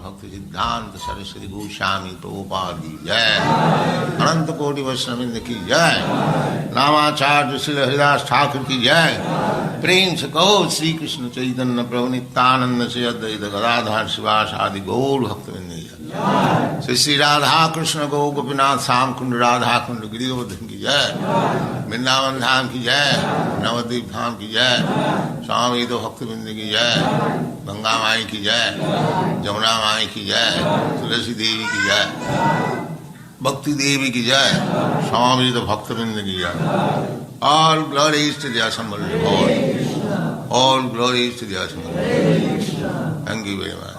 Bhaktivedanta Saraswati Goswami Prabhupada ki jai, Ananta Koti Vaishnavindra ki jai, Namacharya Srila Haridas Thakur ki jai, Prem se kaho Sri Krishna Chaitanya Prabhu Nityananda Sri Advaita Gadadhar Sivas Adi Gaur Bhaktivinoda ki jai, Sri Radha Krishna Go Gopinath Sam Kund Radha Kund Giri Govardhan ki jai, Vrindavan Dham ki jai, Navadvip Dham ki jai, Swami Bhaktivinoda ki jai, Ganga माई की जय, जमुना माई की जय, तुलसी देवी की जय, भक्ति देवी की जय, स्वामी तो भक्तवृंद की जय. All glories to the assembled Lord. All glories to the assembled Lord. Thank you very much.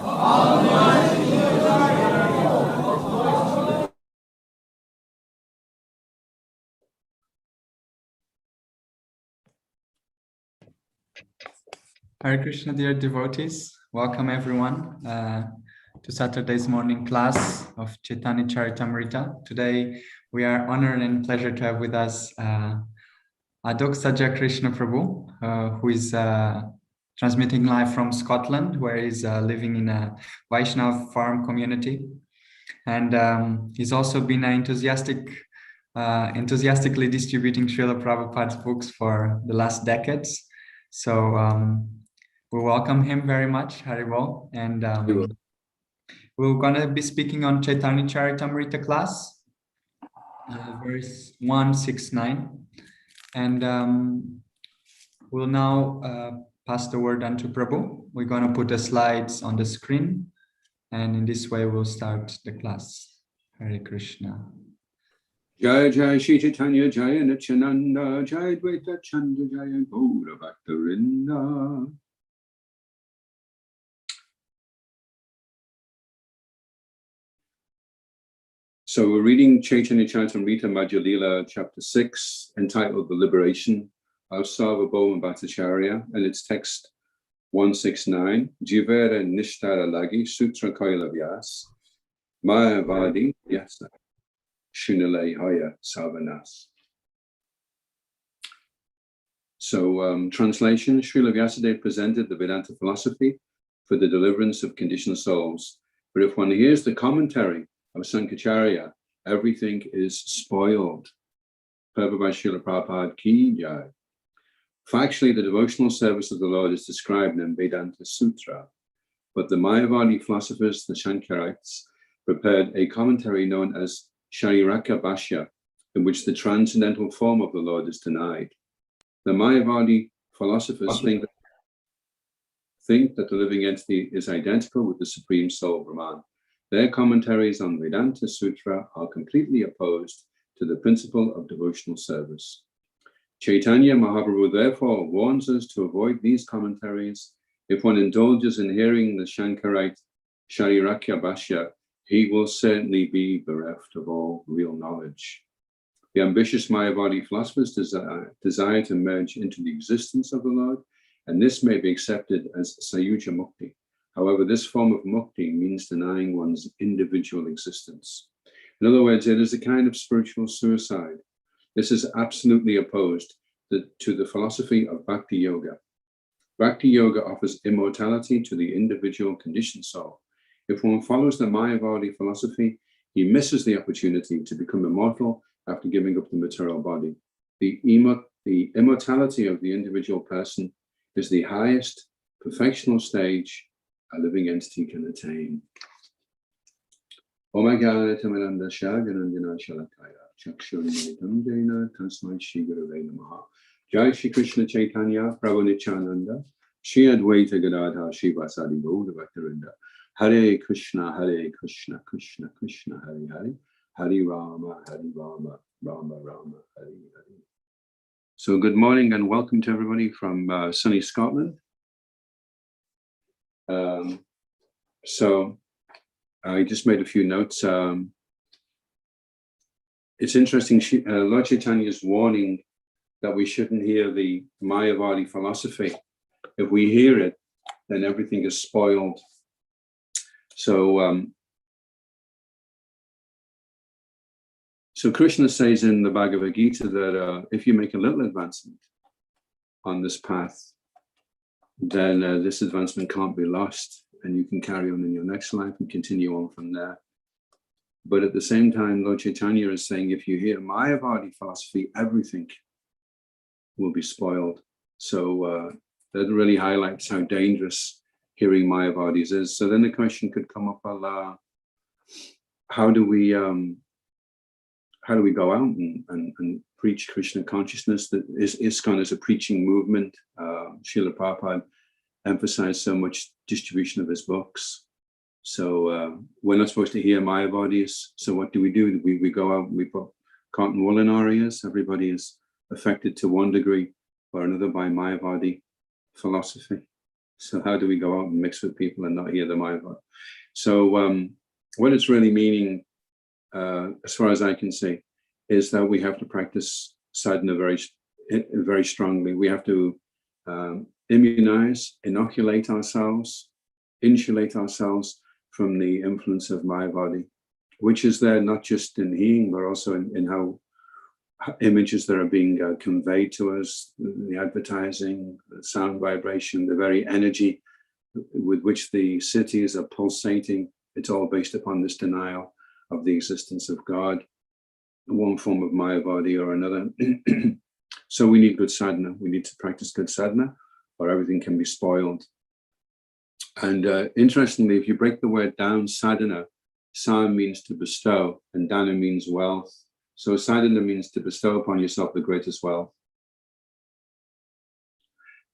Hare Krishna, dear devotees. Welcome everyone to Saturday's morning class of Chaitanya Charitamrita. Today we are honored and pleasure to have with us Adok Saja Krishna Prabhu, who is transmitting live from Scotland, where he's living in a Vaishnav farm community. And he's also been enthusiastically distributing Srila Prabhupada's books for the last decades. So we welcome him very much, Haribol, and we're going to be speaking on Chaitanya Charitamrita class, verse 169, and we'll now pass the word on to Prabhu. We're going to put the slides on the screen, and in this way we'll start the class. Hare Krishna. Jai Jai Shri Chaitanya Jaya Nityananda Jai Dvaita Chanda Jaya Gaura Bhaktivinoda. So we're reading Chaitanya Charitamrita Madhya Lila, chapter 6, entitled The Liberation of Sarvabhauma Bhattacharya, and its text 169, Jivera Nishtara Lagi Sutra Kaila Vyas, Mayavadi Yasa, Shunale Haya Savanas. So, translation, Srila Vyasadeva presented the Vedanta philosophy for the deliverance of conditioned souls. But if one hears the commentary of Sankacharya, everything is spoiled. Prabhupada by Srila Prabhupada Ki Jai. Factually, the devotional service of the Lord is described in Vedanta Sutra, but the Mayavadi philosophers, the Shankarites, prepared a commentary known as Shariraka Bhashya, in which the transcendental form of the Lord is denied. The Mayavadi philosophers think that the living entity is identical with the Supreme Soul Brahman. Their commentaries on Vedanta Sutra are completely opposed to the principle of devotional service. Chaitanya Mahaprabhu therefore warns us to avoid these commentaries. If one indulges in hearing the Shankarite Shariraka Bhashya, he will certainly be bereft of all real knowledge. The ambitious Mayavadi philosophers desire to merge into the existence of the Lord, and this may be accepted as Sayuja Mukti. However, this form of Mukti means denying one's individual existence. In other words, it is a kind of spiritual suicide. This is absolutely opposed to the philosophy of Bhakti Yoga. Bhakti Yoga offers immortality to the individual conditioned soul. If one follows the Mayavadi philosophy, he misses the opportunity to become immortal after giving up the material body. The immortality of the individual person is the highest perfectional stage a living entity can attain. Om Agyanata Tamaranda Shaganandina Shalakaya Chakshurmanitam Jaina Tasmai Shri Gurave Namaha. Jai Shri Krishna Chaitanya Prabhu Nityananda Shri Advaita Gadadhar Shri Vasadi Gaura Bhaktivedanta. Hare Krishna Krishna Krishna Hare Hare Hare Rama Rama Rama Hare Hare. So good morning and welcome to everybody from sunny Scotland. So I just made a few notes. It's interesting, Lord Chaitanya's warning that we shouldn't hear the Mayavadi philosophy. If we hear it, then everything is spoiled. So, so Krishna says in the Bhagavad Gita that if you make a little advancement on this path, then this advancement can't be lost, and you can carry on in your next life and continue on from there. But at the same time, Lord Chaitanya is saying, if you hear Mayavadi philosophy, everything will be spoiled. So that really highlights how dangerous hearing Mayavadis is. So then the question could come up, well, how do we go out and preach Krishna consciousness? That ISKCON is a preaching movement. Srila Prabhupada emphasized so much distribution of his books. So we're not supposed to hear Mayavadis. So what do? We go out, we put cotton wool in our ears. Everybody is affected to one degree or another by Mayavadi philosophy. So how do we go out and mix with people and not hear the Mayavadi? So what it's really meaning, as far as I can see, is that we have to practice sadhana very strongly. We have to immunize, inoculate ourselves, insulate ourselves from the influence of Mayavadi, which is there not just in hearing, but also in how images that are being conveyed to us, the advertising, the sound vibration, the very energy with which the cities are pulsating. It's all based upon this denial of the existence of God, one form of Mayavadi or another. So we need good sadhana. We need to practice good sadhana, or everything can be spoiled. And interestingly, if you break the word down, sadhana, sa means to bestow, and dana means wealth. So sadhana means to bestow upon yourself the greatest wealth.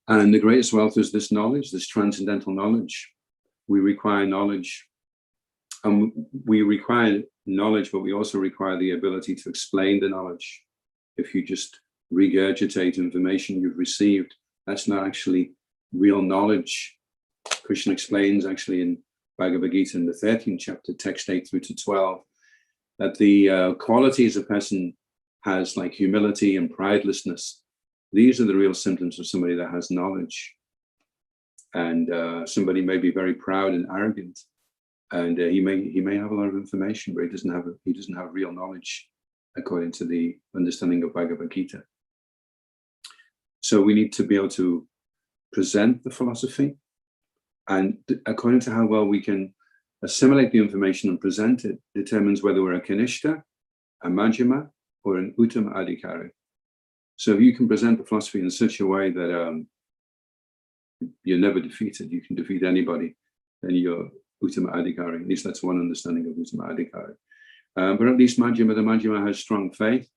And the greatest wealth is this knowledge, this transcendental knowledge. We require knowledge. We require knowledge, but we also require the ability to explain the knowledge. If you just regurgitate information you've received, that's not actually real knowledge. Krishna explains actually in Bhagavad Gita in the 13th chapter, text 8 through to 12, that the qualities a person has, like humility and pridelessness, these are the real symptoms of somebody that has knowledge. And somebody may be very proud and arrogant, and he may have a lot of information, but he doesn't have real knowledge according to the understanding of Bhagavad Gita. So we need to be able to present the philosophy, and according to how well we can assimilate the information and present it determines whether we're a Kanishta, a Majjhima, or an Uttama Adhikari. So if you can present the philosophy in such a way that you're never defeated, you can defeat anybody, then you're Uttama Adhikari. At least that's one understanding of Uttama Adhikari. But at least the Majjhima has strong faith,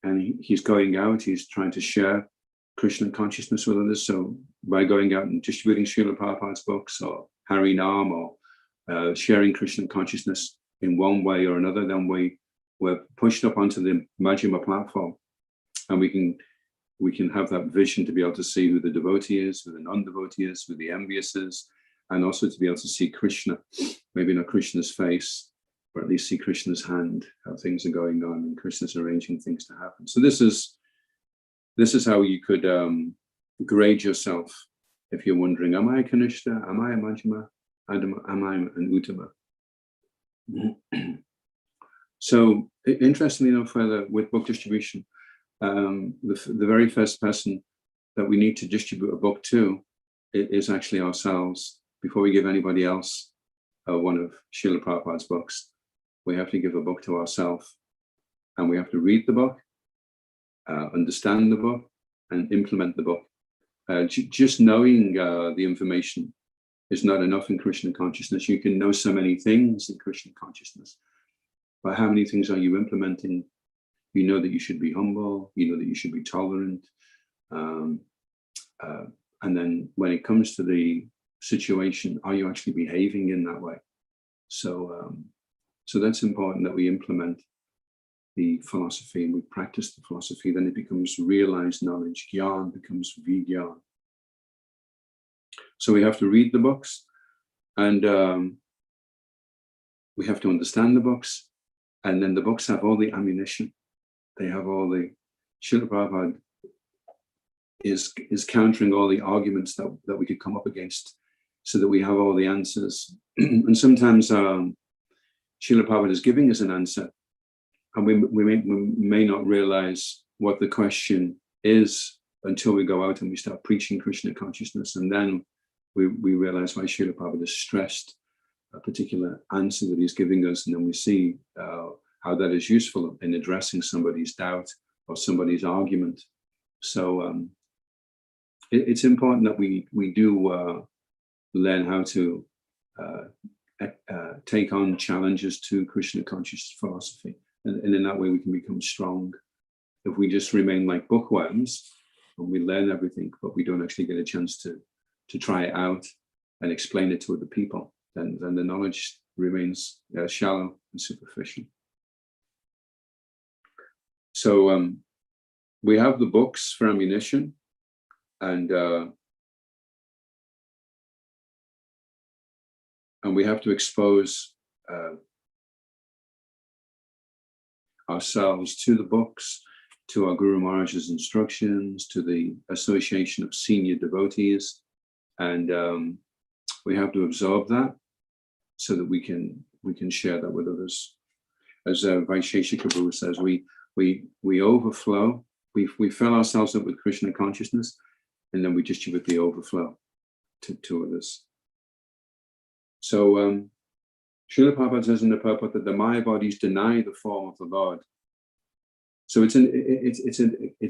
and he's going out, he's trying to share Krishna consciousness with others. So by going out and distributing Srila Prabhupada's books, or Harinam, or sharing Krishna consciousness in one way or another, then we're pushed up onto the Majjhima platform, and we can have that vision to be able to see who the devotee is, who the non-devotee is, who the envious is, and also to be able to see Krishna, maybe not Krishna's face, or at least see Krishna's hand, how things are going on, and Krishna's arranging things to happen. So this is how you could grade yourself if you're wondering, am I a Kanishta, am I a Majjhima, am I an Uttama? So interestingly enough, further with book distribution, the very first person that we need to distribute a book to is actually ourselves. Before we give anybody else one of Srila Prabhupada's books, we have to give a book to ourselves, and we have to read the book, understand the book, and implement the book. Just knowing the information is not enough in Krishna consciousness. You can know so many things in Krishna consciousness, but how many things are you implementing? You know that you should be humble, you know that you should be tolerant, and then when it comes to the situation, are you actually behaving in that way? So that's important, that we implement the philosophy and we practice the philosophy. Then it becomes realized knowledge. Gyan becomes vigyan. So we have to read the books, and we have to understand the books, and then the books have all the ammunition. They have all the, Srila Prabhupada is countering all the arguments that we could come up against, so that we have all the answers. And sometimes Srila Prabhupada is giving us an answer, and we may not realize what the question is until we go out and we start preaching Krishna consciousness, and then we realize why Srila Prabhupada has stressed a particular answer that he's giving us, and then we see how that is useful in addressing somebody's doubt or somebody's argument. So it's important that we do learn how to take on challenges to Krishna conscious philosophy, and in that way we can become strong. If we just remain like bookworms and we learn everything, but we don't actually get a chance to try it out and explain it to other people, then the knowledge remains shallow and superficial. So we have the books for ammunition, and we have to expose ourselves to the books, to our Guru Maharaj's instructions, to the association of senior devotees, and we have to absorb that so that we can share that with others. As Vaisheshika Prabhu says, we overflow, we fill ourselves up with Krishna consciousness, and then we distribute the overflow to others. So Srila Prabhupada says in the purport that the Maya bodies deny the form of the Lord. So it's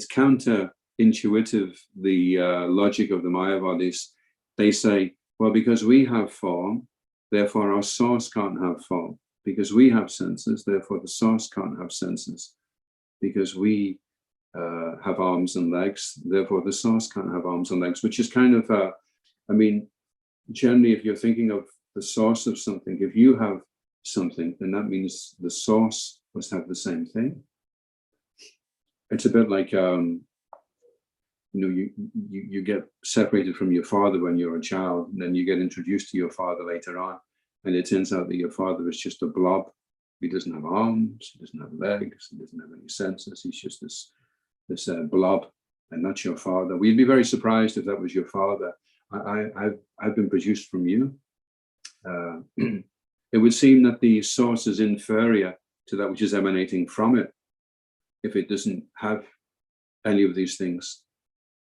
counterintuitive, the logic of the Maya bodies. They say, well, because we have form, therefore our source can't have form. Because we have senses, therefore the source can't have senses. Because we have arms and legs, therefore the source can't have arms and legs, which is kind of, generally if you're thinking of the source of something, if you have something, then that means the source must have the same thing. It's a bit like, you get separated from your father when you're a child, and then you get introduced to your father later on, and it turns out that your father is just a blob He doesn't have arms, he doesn't have legs, he doesn't have any senses. He's just this blob, and that's your father. We'd be very surprised if that was your father. I've been produced from you. It would seem that the source is inferior to that which is emanating from it, if it doesn't have any of these things.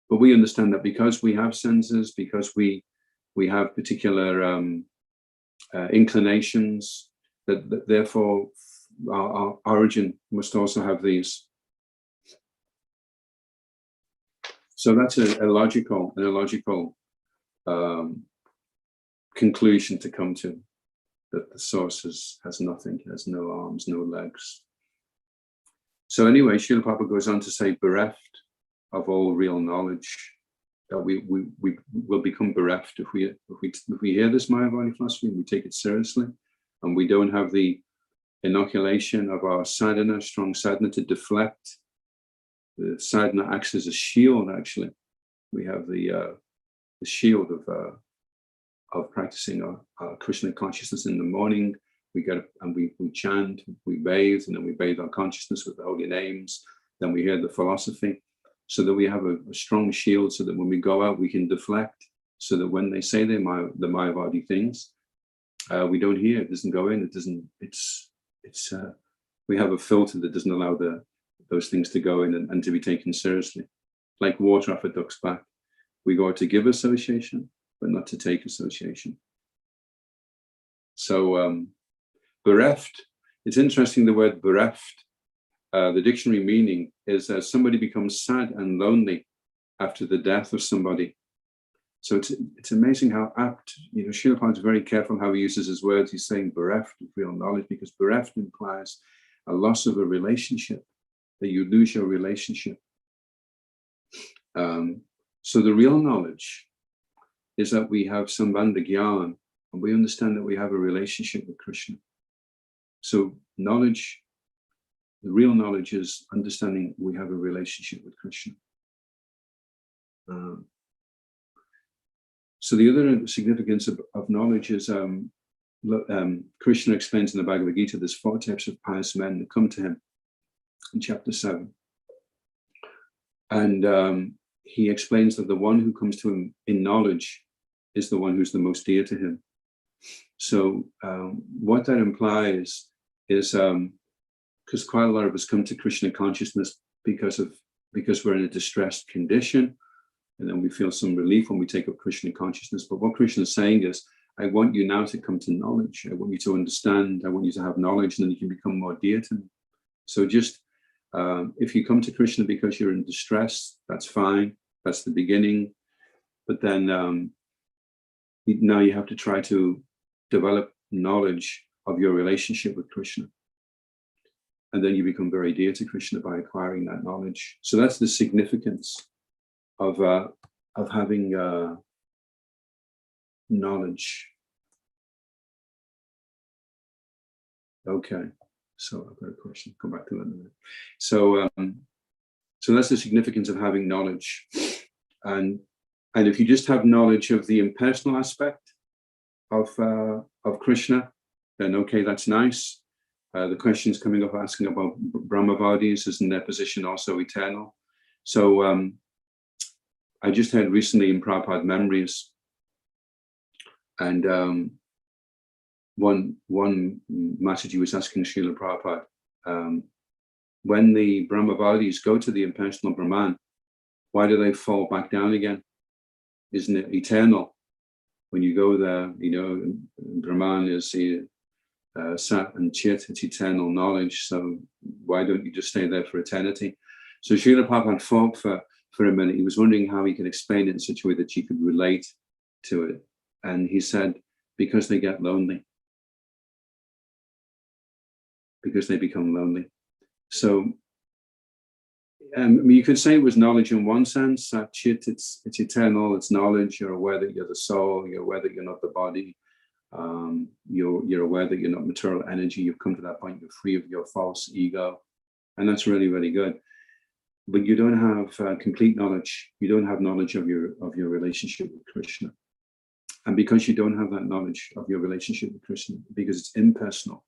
But we understand that because we have senses, because we have particular inclinations, that therefore our origin must also have these. So that's a logical conclusion to come to, that the source has nothing, has no arms, no legs. So anyway, Srila Prabhupada goes on to say, bereft of all real knowledge, that we will become bereft if we hear this Mayavadi philosophy and we take it seriously, and we don't have the inoculation of our sadhana, strong sadhana, to deflect. The sadhana acts as a shield. Actually, we have the shield of practicing our Krishna consciousness in the morning. We get up and we chant, we bathe, and then we bathe our consciousness with the holy names. Then we hear the philosophy, so that we have a strong shield, so that when we go out, we can deflect, so that when they say the Mayavadi things, we don't hear, it doesn't go in, it doesn't, we have a filter that doesn't allow those things to go in and to be taken seriously. Like water off a duck's back. We go out to give association, but not to take association. So bereft, it's interesting, the word bereft, the dictionary meaning is that somebody becomes sad and lonely after the death of somebody. So it's amazing how apt, Srila Prabhupada is very careful how he uses his words. He's saying bereft of real knowledge, because bereft implies a loss of a relationship, that you lose your relationship. So the real knowledge is that we have Sambandha Gyan, and we understand that we have a relationship with Krishna. So knowledge, the real knowledge is understanding we have a relationship with Krishna. So the other significance of knowledge is, Krishna explains in the Bhagavad Gita, there's 4 types of pious men that come to him in chapter 7. And he explains that the one who comes to him in knowledge is the one who's the most dear to him. So what that implies is, because quite a lot of us come to Krishna consciousness because we're in a distressed condition, and then we feel some relief when we take up Krishna consciousness. But what Krishna is saying is, I want you now to come to knowledge. I want you to understand. I want you to have knowledge, and then you can become more dear to me. So just if you come to Krishna because you're in distress, that's fine. That's the beginning. But then now you have to try to develop knowledge of your relationship with Krishna. And then you become very dear to Krishna by acquiring that knowledge. So that's the significance of having knowledge. Okay, so I've got a question. Come back to that in a minute. So that's the significance of having knowledge. And if you just have knowledge of the impersonal aspect of Krishna, then okay, that's nice. The questions coming up asking about Brahmavadis, isn't their position also eternal? So I just heard recently in Prabhupada Memories, and one Mataji was asking Srila Prabhupada, when the Brahmavadis go to the impersonal Brahman, why do they fall back down again? Isn't it eternal? When you go there, Brahman is the Sat and Chit, it's eternal knowledge. So why don't you just stay there for eternity? So Srila Prabhupada thought for a minute. He was wondering how he could explain it in such a way that she could relate to it. And he said, because they get lonely. Because they become lonely. So you could say it was knowledge in one sense. That Chit, it's eternal, it's knowledge. You're aware that you're the soul. You're aware that you're not the body. You're aware that you're not material energy. You've come to that point. You're free of your false ego, and that's really, really good. But you don't have complete knowledge. You don't have knowledge of your relationship with Krishna, and because you don't have that knowledge of your relationship with Krishna, because it's impersonal,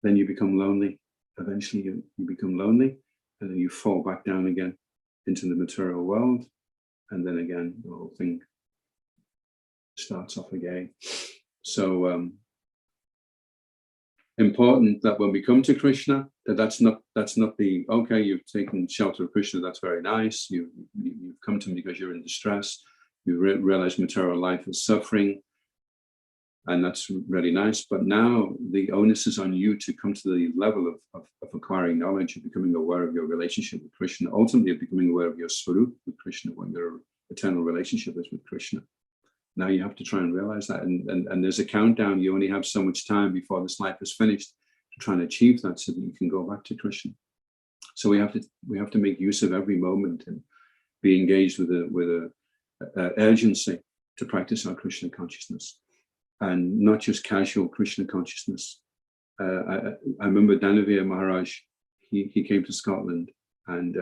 then you become lonely. Eventually you become lonely, and then you fall back down again into the material world, and then again the whole thing starts off again. So important that when we come to Krishna, that's not the, okay, you've taken shelter of Krishna, that's very nice, you've come to him because you're in distress, you realize material life is suffering, and that's really nice. But now the onus is on you to come to the level of acquiring knowledge, of becoming aware of your relationship with Krishna, ultimately of becoming aware of your Swarup with Krishna, when your eternal relationship is with Krishna. Now you have to try and realize that, and there's a countdown. You only have so much time before this life is finished to try and achieve that, so that you can go back to Krishna. So we have to make use of every moment and be engaged with a urgency to practice our Krishna consciousness, and not just casual Krishna consciousness. I remember Danavir Maharaj. He came to Scotland, and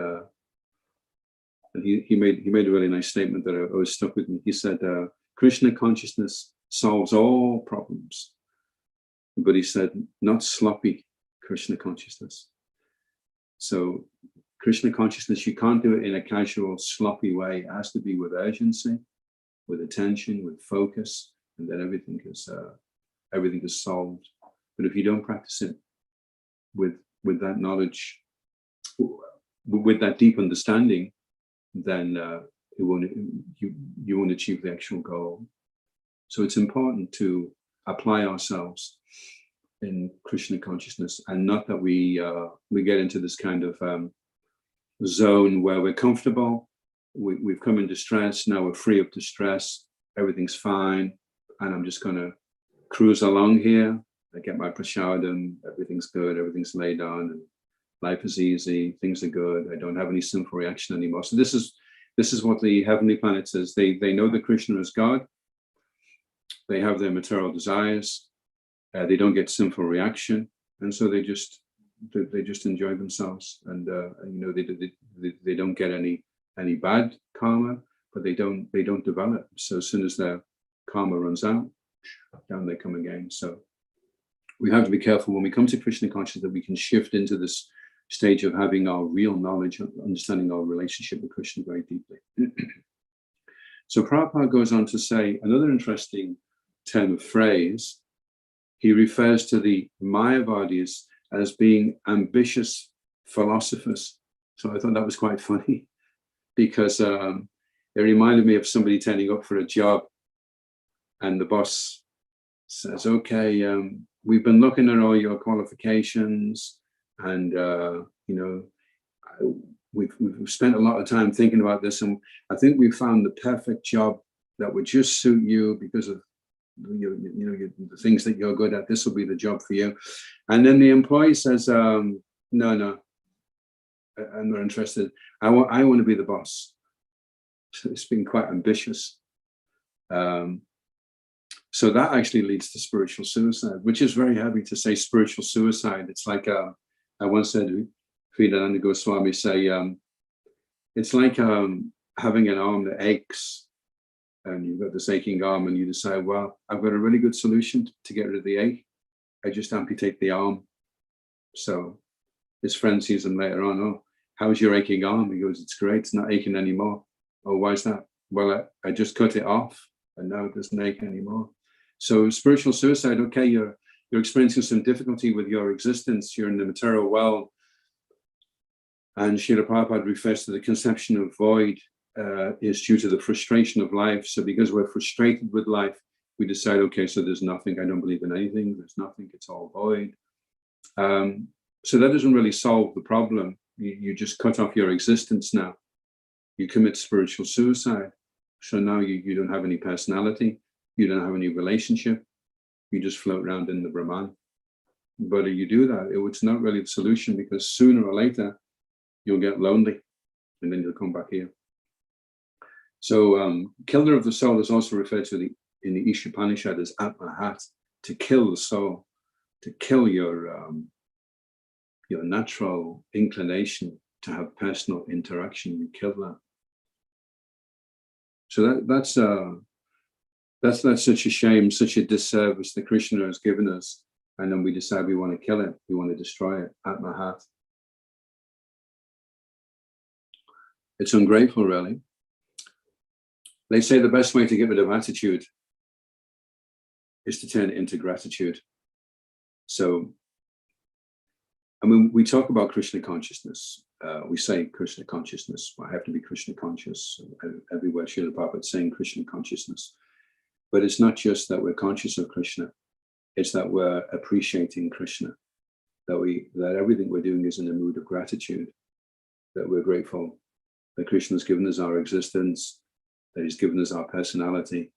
he made a really nice statement that I was stuck with me. He said, Krishna consciousness solves all problems, but he said, not sloppy Krishna consciousness. So Krishna consciousness, you can't do it in a casual, sloppy way. It has to be with urgency, with attention, with focus, and then everything is solved. But if you don't practice it with that knowledge, with that deep understanding, then you won't achieve the actual goal. So it's important to apply ourselves in Krishna consciousness, and not that we get into this kind of zone where we're comfortable. We've come in distress, now we're free of distress, everything's fine, and I'm just going to cruise along here. I get my prasadam, everything's good, everything's laid on, and life is easy, things are good, I don't have any sinful reaction anymore. So this is what the heavenly planet says. They know that Krishna is God. They have their material desires. They don't get sinful reaction, and so they just enjoy themselves. And they don't get any bad karma, but they don't develop. So as soon as their karma runs out, down they come again. So we have to be careful when we come to Krishna consciousness that we can shift into this stage of having our real knowledge, understanding our relationship with Krishna very deeply. So Prabhupada goes on to say another interesting term of phrase. He refers to the Mayavadis as being ambitious philosophers. So I thought that was quite funny, because it reminded me of somebody turning up for a job, and the boss says, okay, we've been looking at all your qualifications, and we've spent a lot of time thinking about this, and I think we found the perfect job that would just suit you because of the things that you're good at. This will be the job for you. And then the employee says, no, I'm not interested. I want to be the boss. So it's been quite ambitious. So that actually leads to spiritual suicide, which is very heavy to say, spiritual suicide. It's like, I once said, Sridharana Goswami say, it's like having an arm that aches, and you've got this aching arm, and you decide, well, I've got a really good solution to get rid of the ache. I just amputate the arm. So his friend sees him later on, oh, how's your aching arm? He goes, it's great, it's not aching anymore. Oh, why is that? Well, I just cut it off, and now it doesn't ache anymore. So spiritual suicide, okay, you're experiencing some difficulty with your existence, you're in the material world, and Srila Prabhupada refers to the conception of void is due to the frustration of life. So because we're frustrated with life, we decide, okay, so there's nothing, I don't believe in anything, there's nothing, it's all void. So that doesn't really solve the problem. You just cut off your existence now. You commit spiritual suicide. So now you don't have any personality, you don't have any relationship, you just float around in the Brahman. But if you do that, it's not really the solution, because sooner or later, you'll get lonely, and then you'll come back here. So killer of the soul is also referred to in the Ishopanishad as Atmahat, to kill the soul, to kill your natural inclination to have personal interaction. You kill that. So that's such a shame, such a disservice that Krishna has given us, and then we decide we want to kill it, we want to destroy it, Atmahat. It's ungrateful, really. They say the best way to get rid of attitude is to turn it into gratitude. So, I mean, we talk about Krishna consciousness. We say Krishna consciousness. I have to be Krishna conscious. Everywhere Srila Prabhupada is saying Krishna consciousness. But it's not just that we're conscious of Krishna. It's that we're appreciating Krishna. That everything we're doing is in a mood of gratitude. That we're grateful that Krishna has given us our existence, that he's given us our personality,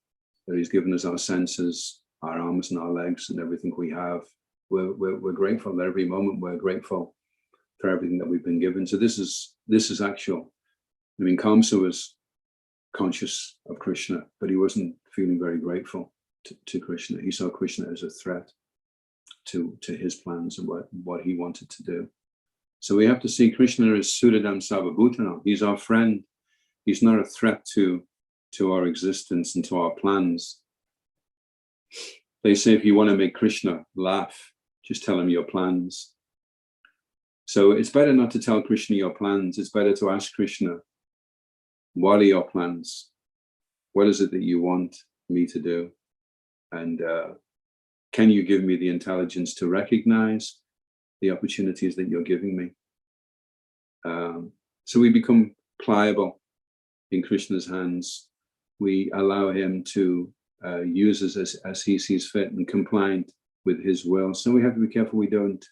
that he's given us our senses, our arms and our legs and everything we have. We're grateful that every moment we're grateful for everything that we've been given. So this is actual. I mean, Kamsa was conscious of Krishna, but he wasn't feeling very grateful to Krishna. He saw Krishna as a threat to his plans and what he wanted to do. So we have to see Krishna as Suradam Sarvabhutana. He's our friend. He's not a threat to our existence and to our plans. They say if you want to make Krishna laugh, just tell him your plans. So it's better not to tell Krishna your plans. It's better to ask Krishna, what are your plans? What is it that you want me to do? And can you give me the intelligence to recognize the opportunities that you're giving me? So we become pliable in Krishna's hands. We allow him to use us as he sees fit and compliant with his will. So we have to be careful we don't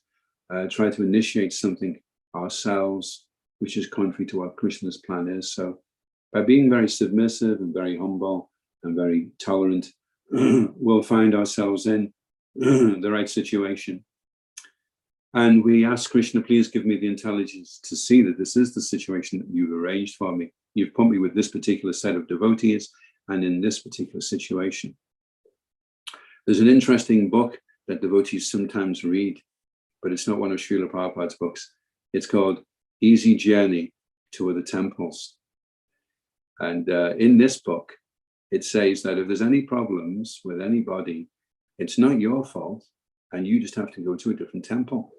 try to initiate something ourselves, which is contrary to what Krishna's plan is. So by being very submissive and very humble and very tolerant, we'll find ourselves in the right situation. And we ask Krishna, please give me the intelligence to see that this is the situation that you've arranged for me. You've put me with this particular set of devotees and in this particular situation. There's an interesting book that devotees sometimes read, but it's not one of Srila Prabhupada's books. It's called Easy Journey to Other Temples. And in this book, it says that if there's any problems with anybody, it's not your fault, and you just have to go to a different temple.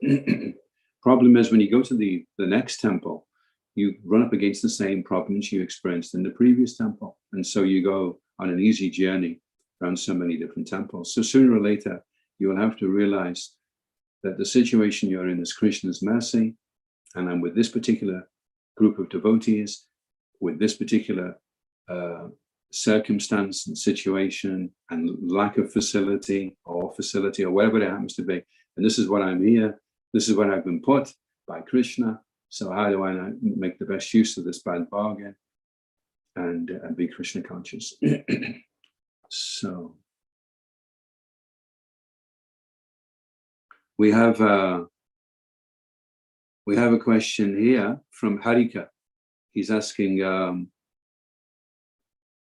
Problem is, when you go to the next temple, you run up against the same problems you experienced in the previous temple. And so you go on an easy journey around so many different temples. So sooner or later, you will have to realize that the situation you're in is Krishna's mercy, and I'm with this particular group of devotees, with this particular circumstance and situation and lack of facility or whatever it happens to be. And this is what I'm here. This is what I've been put by Krishna. So how do I make the best use of this bad bargain and be Krishna conscious? So we have a question here from Harika. He's asking,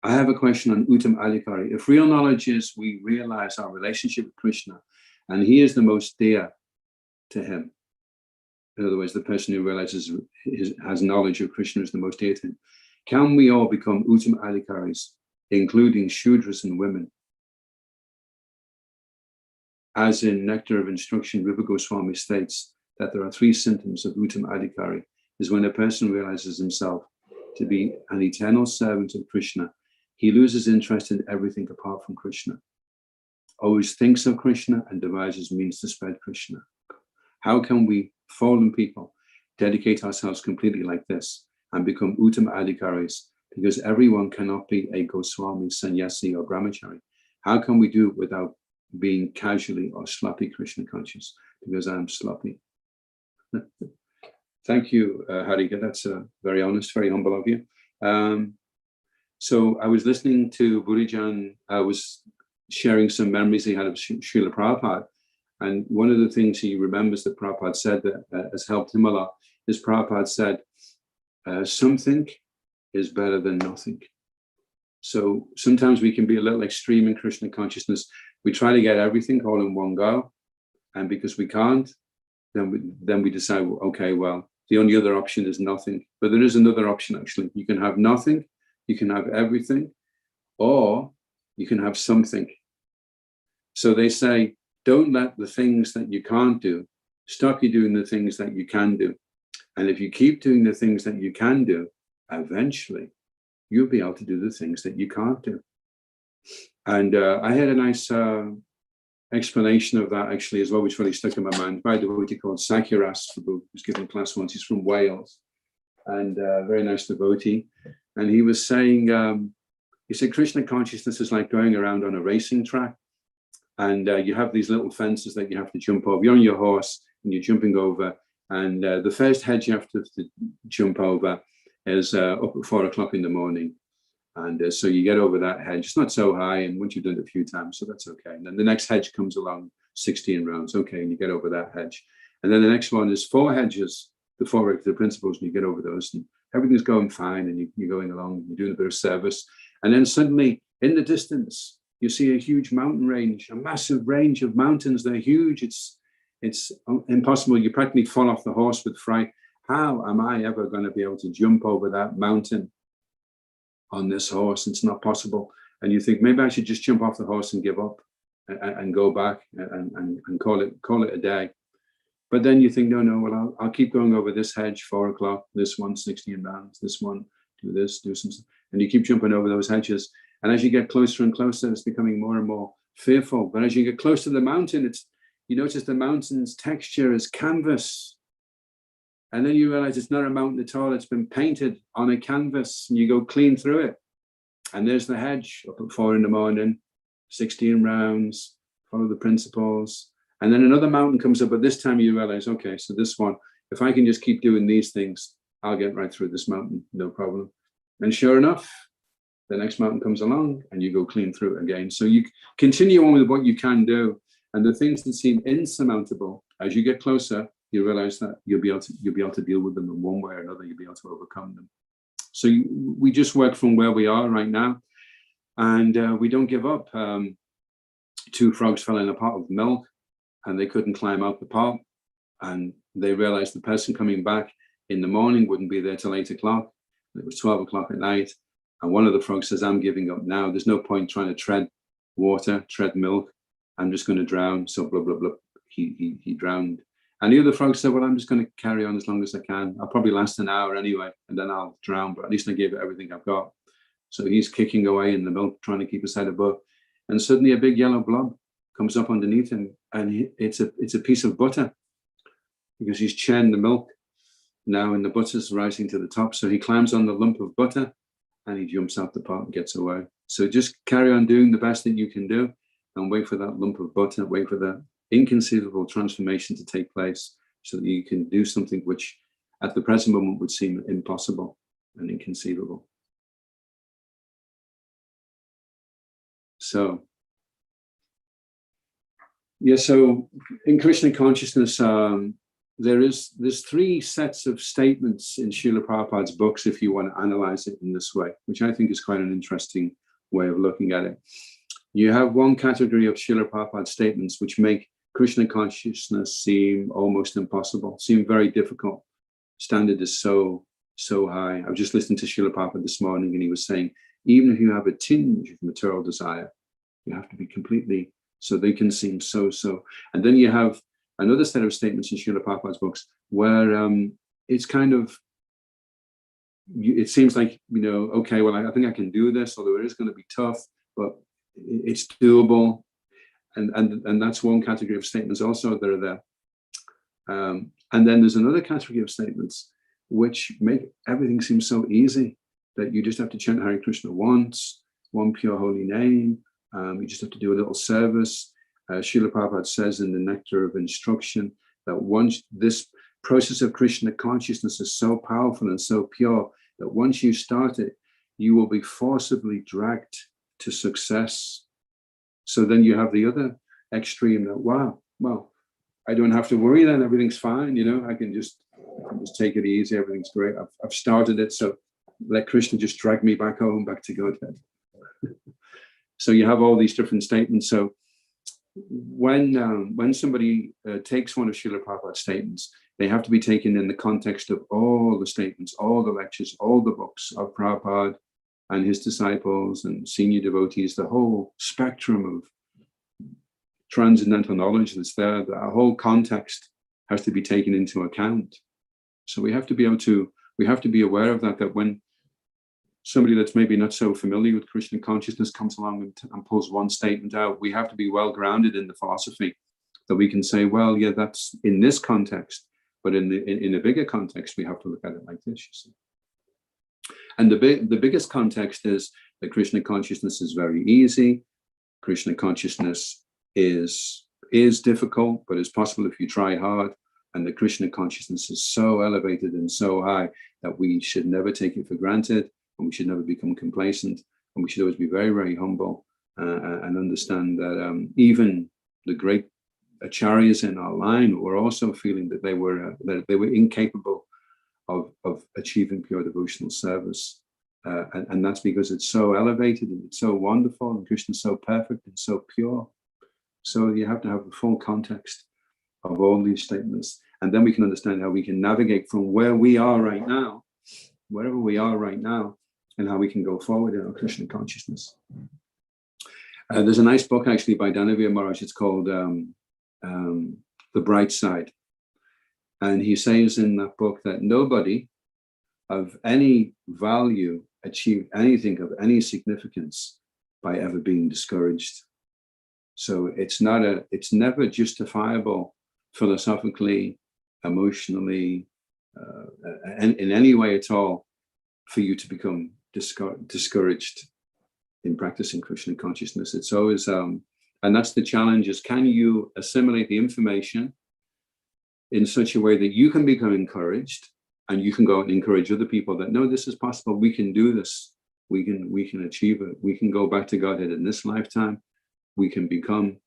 I have a question on Uttam Adhikari. If real knowledge is we realize our relationship with Krishna and he is the most dear to him, in other words, the person who realizes has knowledge of Krishna is the most dear to him, can we all become Uttam Adhikaris, including Shudras and women? As in Nectar of Instruction, Rupa Goswami states that there are 3 symptoms of Uttam Adhikari, is when a person realizes himself to be an eternal servant of Krishna, he loses interest in everything apart from Krishna, always thinks of Krishna and devises means to spread Krishna. How can we fallen people dedicate ourselves completely like this and become Uttam Adhikaris? Because everyone cannot be a Goswami, sannyasi or brahmachari. How can we do it without being casually or sloppy Krishna conscious? Because I'm sloppy. Thank you, Harika. That's very honest, very humble of you. So I was listening to Burijan. I was sharing some memories he had of Srila Prabhupada. And one of the things he remembers that Prabhupada said that has helped him a lot is Prabhupada said, something is better than nothing. So sometimes we can be a little extreme in Krishna consciousness. We try to get everything all in one go. And because we can't, then we decide, okay, well, the only other option is nothing. But there is another option, actually. You can have nothing, you can have everything, or you can have something. So they say, don't let the things that you can't do stop you doing the things that you can do. And if you keep doing the things that you can do, eventually you'll be able to do the things that you can't do. And I had a nice explanation of that actually as well, which really stuck in my mind, by a devotee called Sakiras, who was giving class once. He's from Wales, and a very nice devotee. And he was saying, he said, Krishna consciousness is like going around on a racing track. And you have these little fences that you have to jump over. You're on your horse and you're jumping over. And the first hedge you have to jump over is up at 4 o'clock in the morning. And so you get over that hedge. It's not so high. And once you've done it a few times, so that's okay. And then the next hedge comes along 16 rounds. Okay. And you get over that hedge. And then the next one is 4 hedges, the 4 regular principles, and you get over those. And everything's going fine. And you're going along, you're doing a bit of service. And then suddenly in the distance, you see a huge mountain range, a massive range of mountains. They're huge. It's impossible. You practically fall off the horse with fright. How am I ever going to be able to jump over that mountain on this horse? It's not possible. And you think, maybe I should just jump off the horse and give up and go back and call it a day. But then you think, no, well, I'll keep going over this hedge, 4 o'clock, this one, 16 rounds, this one, do this, do some, and you keep jumping over those hedges. And as you get closer and closer, it's becoming more and more fearful. But as you get close to the mountain, you notice the mountain's texture is canvas. And then you realize it's not a mountain at all. It's been painted on a canvas, and you go clean through it. And there's the hedge up at 4 in the morning, 16 rounds, follow the principles. And then another mountain comes up, but this time you realize, okay, so this one, if I can just keep doing these things, I'll get right through this mountain, no problem. And sure enough, the next mountain comes along and you go clean through it again. So you continue on with what you can do. And the things that seem insurmountable, as you get closer, you realize that you'll be able to deal with them in one way or another. You'll be able to overcome them. So we just work from where we are right now, and we don't give up. 2 frogs fell in a pot of milk, and they couldn't climb out the pot. And they realized the person coming back in the morning wouldn't be there till 8 o'clock. It was 12 o'clock at night. And one of the frogs says, I'm giving up now. There's no point trying to tread water, tread milk. I'm just going to drown. So blah, blah, blah. He drowned. And the other frog said, well, I'm just going to carry on as long as I can. I'll probably last an hour anyway, and then I'll drown. But at least I gave it everything I've got. So he's kicking away in the milk, trying to keep his head above. And suddenly a big yellow blob comes up underneath him. And it's a piece of butter, because he's churned the milk now, and the butter's rising to the top. So he climbs on the lump of butter and he jumps out the pot and gets away. So just carry on doing the best that you can do, and wait for that lump of butter, wait for the inconceivable transformation to take place, so that you can do something which at the present moment would seem impossible and inconceivable. So, yeah, so in Krishna consciousness, there's 3 sets of statements in Srila Prabhupada's books, if you want to analyze it in this way, which I think is quite an interesting way of looking at it. You have one category of Srila Prabhupada's statements which make Krishna consciousness seem almost impossible, seem very difficult. Standard is so high. I was just listening to Srila Prabhupada this morning, and he was saying, even if you have a tinge of material desire, you have to be completely, so they can seem so. And then you have another set of statements in Srila Prabhupada's books where it's kind of, it seems like, okay, well, I think I can do this, although it is going to be tough, but it's doable. And that's one category of statements also that are there. And then there's another category of statements which make everything seem so easy, that you just have to chant Hare Krishna once, one pure holy name. You just have to do a little service. Srila Prabhupada says in the Nectar of Instruction that once this process of Krishna consciousness is so powerful and so pure that once you start it, you will be forcibly dragged to success. So then you have the other extreme that, wow, well, I don't have to worry then, everything's fine, I can just take it easy, everything's great. I've started it, so let Krishna just drag me back home, back to Godhead. So you have all these different statements. So when somebody takes one of Srila Prabhupada's statements, they have to be taken in the context of all the statements, all the lectures, all the books of Prabhupada and his disciples and senior devotees, the whole spectrum of transcendental knowledge that's there, that our whole context has to be taken into account. So we have to be aware of that when somebody that's maybe not so familiar with Krishna consciousness comes along and pulls one statement out, we have to be well grounded in the philosophy that we can say, well, yeah, that's in this context, but in a bigger context, we have to look at it like this, you see. And the biggest context is that Krishna consciousness is very easy. Krishna consciousness is difficult, but it's possible if you try hard. And the Krishna consciousness is so elevated and so high that we should never take it for granted, and we should never become complacent, and we should always be very, very humble and understand that even the great acharyas in our line were also feeling that they were incapable of achieving pure devotional service. And that's because it's so elevated and it's so wonderful, and Krishna's so perfect and so pure. So you have to have the full context of all these statements. And then we can understand how we can navigate from where we are right now, wherever we are right now, and how we can go forward in our Krishna consciousness. There's a nice book actually by Bhaktivedanta Maharaj. It's called The Bright Side. And he says in that book that nobody of any value achieved anything of any significance by ever being discouraged. So it's never justifiable philosophically, emotionally, in any way at all, for you to become discouraged in practicing Krishna consciousness. It's always, and that's the challenge, is can you assimilate the information in such a way that you can become encouraged, and you can go and encourage other people that, no, this is possible, we can do this, we can achieve it, we can go back to Godhead in this lifetime, we can become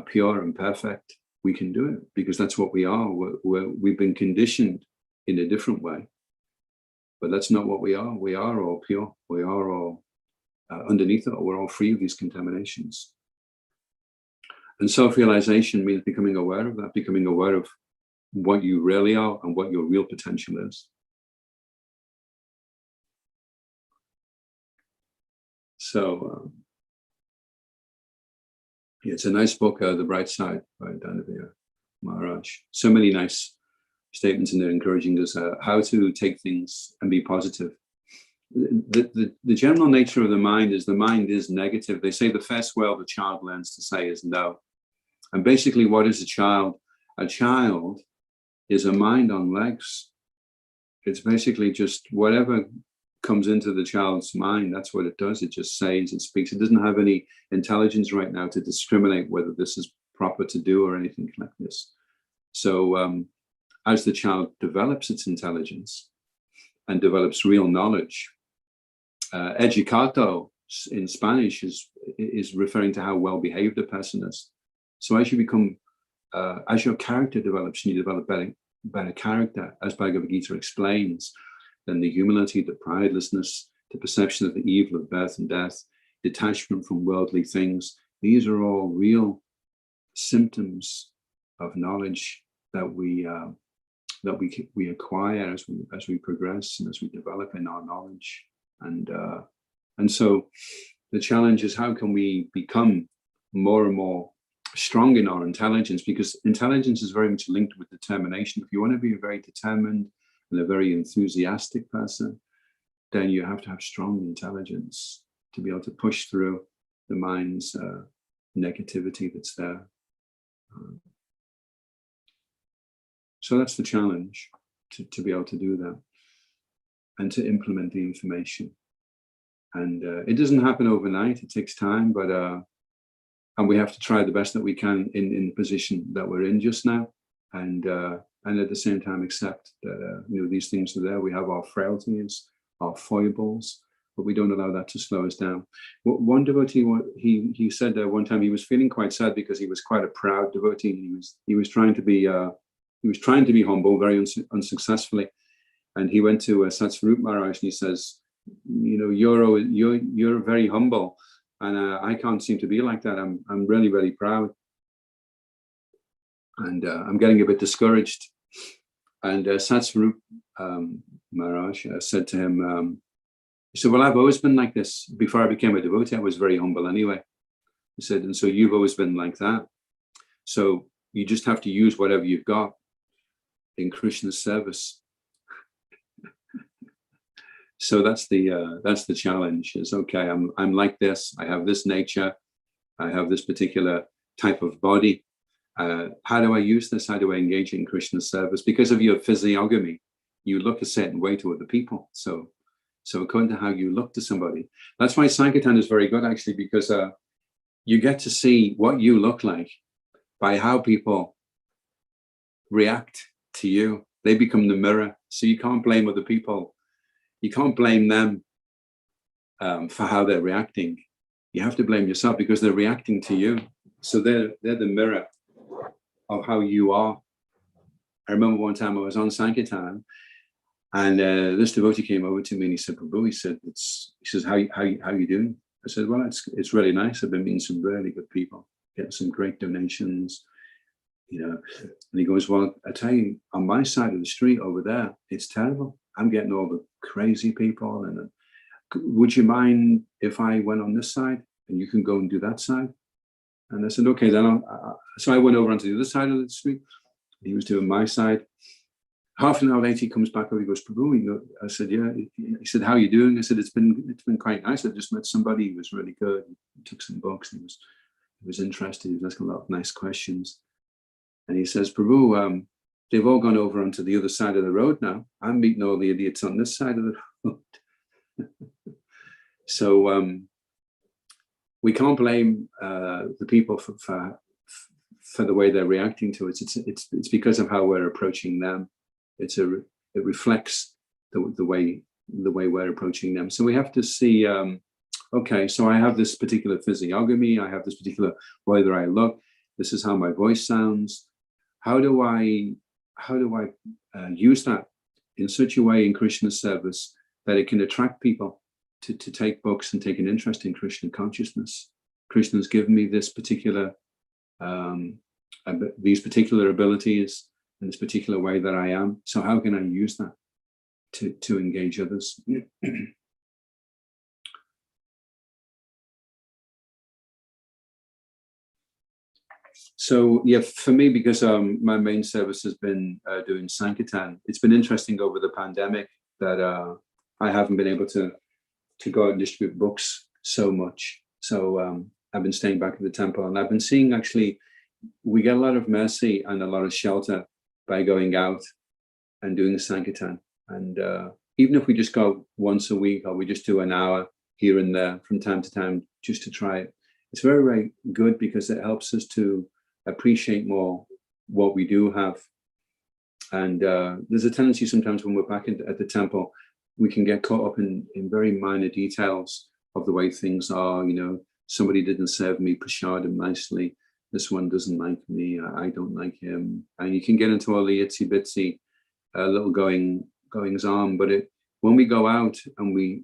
pure and perfect, we can do it, because that's what we are. We've been conditioned in a different way, but that's not what we are. We are all pure, we are all underneath it, we're all free of these contaminations. And self-realization means becoming aware of that, becoming aware of what you really are and what your real potential is. So it's a nice book, The Bright Side by Bhaktivedanta Maharaj. So many nice statements in there encouraging us how to take things and be positive. The general nature of the mind is negative. They say the first word the child learns to say is no. And basically, what is a child? A child is a mind on legs. It's basically just whatever comes into the child's mind, that's what it does. It just says, it speaks. It doesn't have any intelligence right now to discriminate whether this is proper to do or anything like this. So as the child develops its intelligence and develops real knowledge, educado in Spanish is referring to how well behaved a person is. So as you become, as your character develops and you develop better character, as Bhagavad Gita explains, then the humility, the pridelessness, the perception of the evil of birth and death, detachment from worldly things, these are all real symptoms of knowledge that we acquire as we progress and as we develop in our knowledge. And so the challenge is, how can we become more and more strong in our intelligence? Because intelligence is very much linked with determination. If you want to be a very determined and a very enthusiastic person, then you have to have strong intelligence to be able to push through the mind's negativity that's there. So that's the challenge, to be able to do that and to implement the information. And it doesn't happen overnight, it takes time, but and we have to try the best that we can in the position that we're in just now, and at the same time accept that these things are there. We have our frailties, our foibles, but we don't allow that to slow us down. One devotee, he said that one time he was feeling quite sad because he was quite a proud devotee. He was trying to be humble, very unsuccessfully, and he went to Satsvarup Maharaj and he says, you're very humble, and I can't seem to be like that. I'm really, really proud, and I'm getting a bit discouraged. And Satsvarup Maharaj said to him, he said, well, I've always been like this. Before I became a devotee, I was very humble anyway. He said, and so you've always been like that. So you just have to use whatever you've got in Krishna's service. So that's the challenge. Is okay. I'm like this. I have this nature. I have this particular type of body. How do I use this? How do I engage in Krishna's service? Because of your physiognomy, you look a certain way to other people. So according to how you look to somebody, that's why Sankirtan is very good, actually, because you get to see what you look like by how people react to you. They become the mirror. So you can't blame other people. You can't blame them for how they're reacting. You have to blame yourself because they're reacting to you. So they're the mirror of how you are. I remember one time I was on Sankirtan, and this devotee came over to me and he said, Prabhu, he says, how you doing? I said, well, it's really nice. I've been meeting some really good people, getting some great donations, you know. And he goes, well, I tell you, on my side of the street over there, it's terrible. I'm getting all the crazy people. And would you mind if I went on this side and you can go and do that side? And I said, okay, then. So I went over onto the other side of the street. He was doing my side. Half an hour later, he comes back over. He goes, Prabhu, I said, yeah. He said, how are you doing? I said, it's been quite nice. I just met somebody who was really good. He took some books. He was interested. He was asking a lot of nice questions. And he says, Prabhu, they've all gone over onto the other side of the road now. I'm meeting all the idiots on this side of the road. So we can't blame the people for the way they're reacting to it. It's because of how we're approaching them. It reflects the way we're approaching them. So we have to see, okay, so I have this particular physiognomy. I have this particular way that I look. This is how my voice sounds. How do I use that in such a way in Krishna's service that it can attract people to take books and take an interest in Krishna consciousness? Krishna's given me this particular these particular abilities in this particular way that I am. So how can I use that to engage others? So yeah, for me, because my main service has been doing Sankirtan, it's been interesting over the pandemic that I haven't been able to go out and distribute books so much. So I've been staying back at the temple, and I've been seeing, actually, we get a lot of mercy and a lot of shelter by going out and doing the Sankirtan. And even if we just go once a week, or we just do an hour here and there from time to time, just to try it, it's very, very good, because it helps us to appreciate more what we do have. And there's a tendency sometimes when we're back at the temple, we can get caught up in very minor details of the way things are. You know, somebody didn't serve me prasadam nicely. This one doesn't like me. I don't like him. And you can get into all the itsy bitsy little goings on. But when we go out and we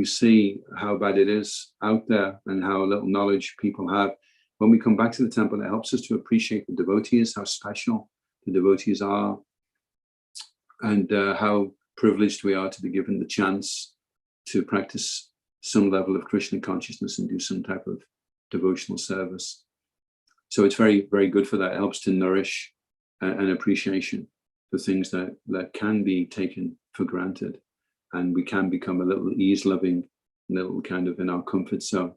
see how bad it is out there and how little knowledge people have, when we come back to the temple, it helps us to appreciate the devotees, how special the devotees are, and how privileged we are to be given the chance to practice some level of Krishna consciousness and do some type of devotional service. So it's very, very good for that. It helps to nourish an appreciation for things that can be taken for granted, and we can become a little ease-loving, a little kind of in our comfort zone.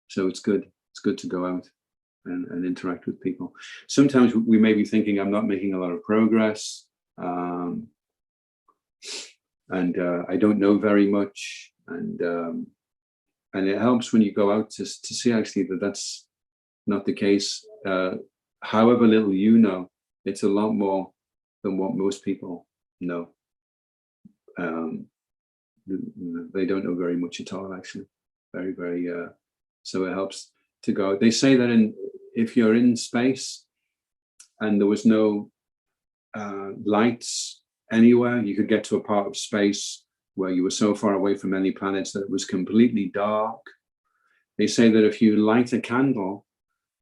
So it's good. It's good to go out and interact with people. Sometimes we may be thinking, I'm not making a lot of progress, and I don't know very much, and it helps when you go out to see, actually, that that's not the case. However little you know, it's a lot more than what most people know. They don't know very much at all, actually. Very, very. So it helps to go. They say that if you're in space and there was no lights anywhere, you could get to a part of space where you were so far away from any planets that it was completely dark. They say that if you light a candle,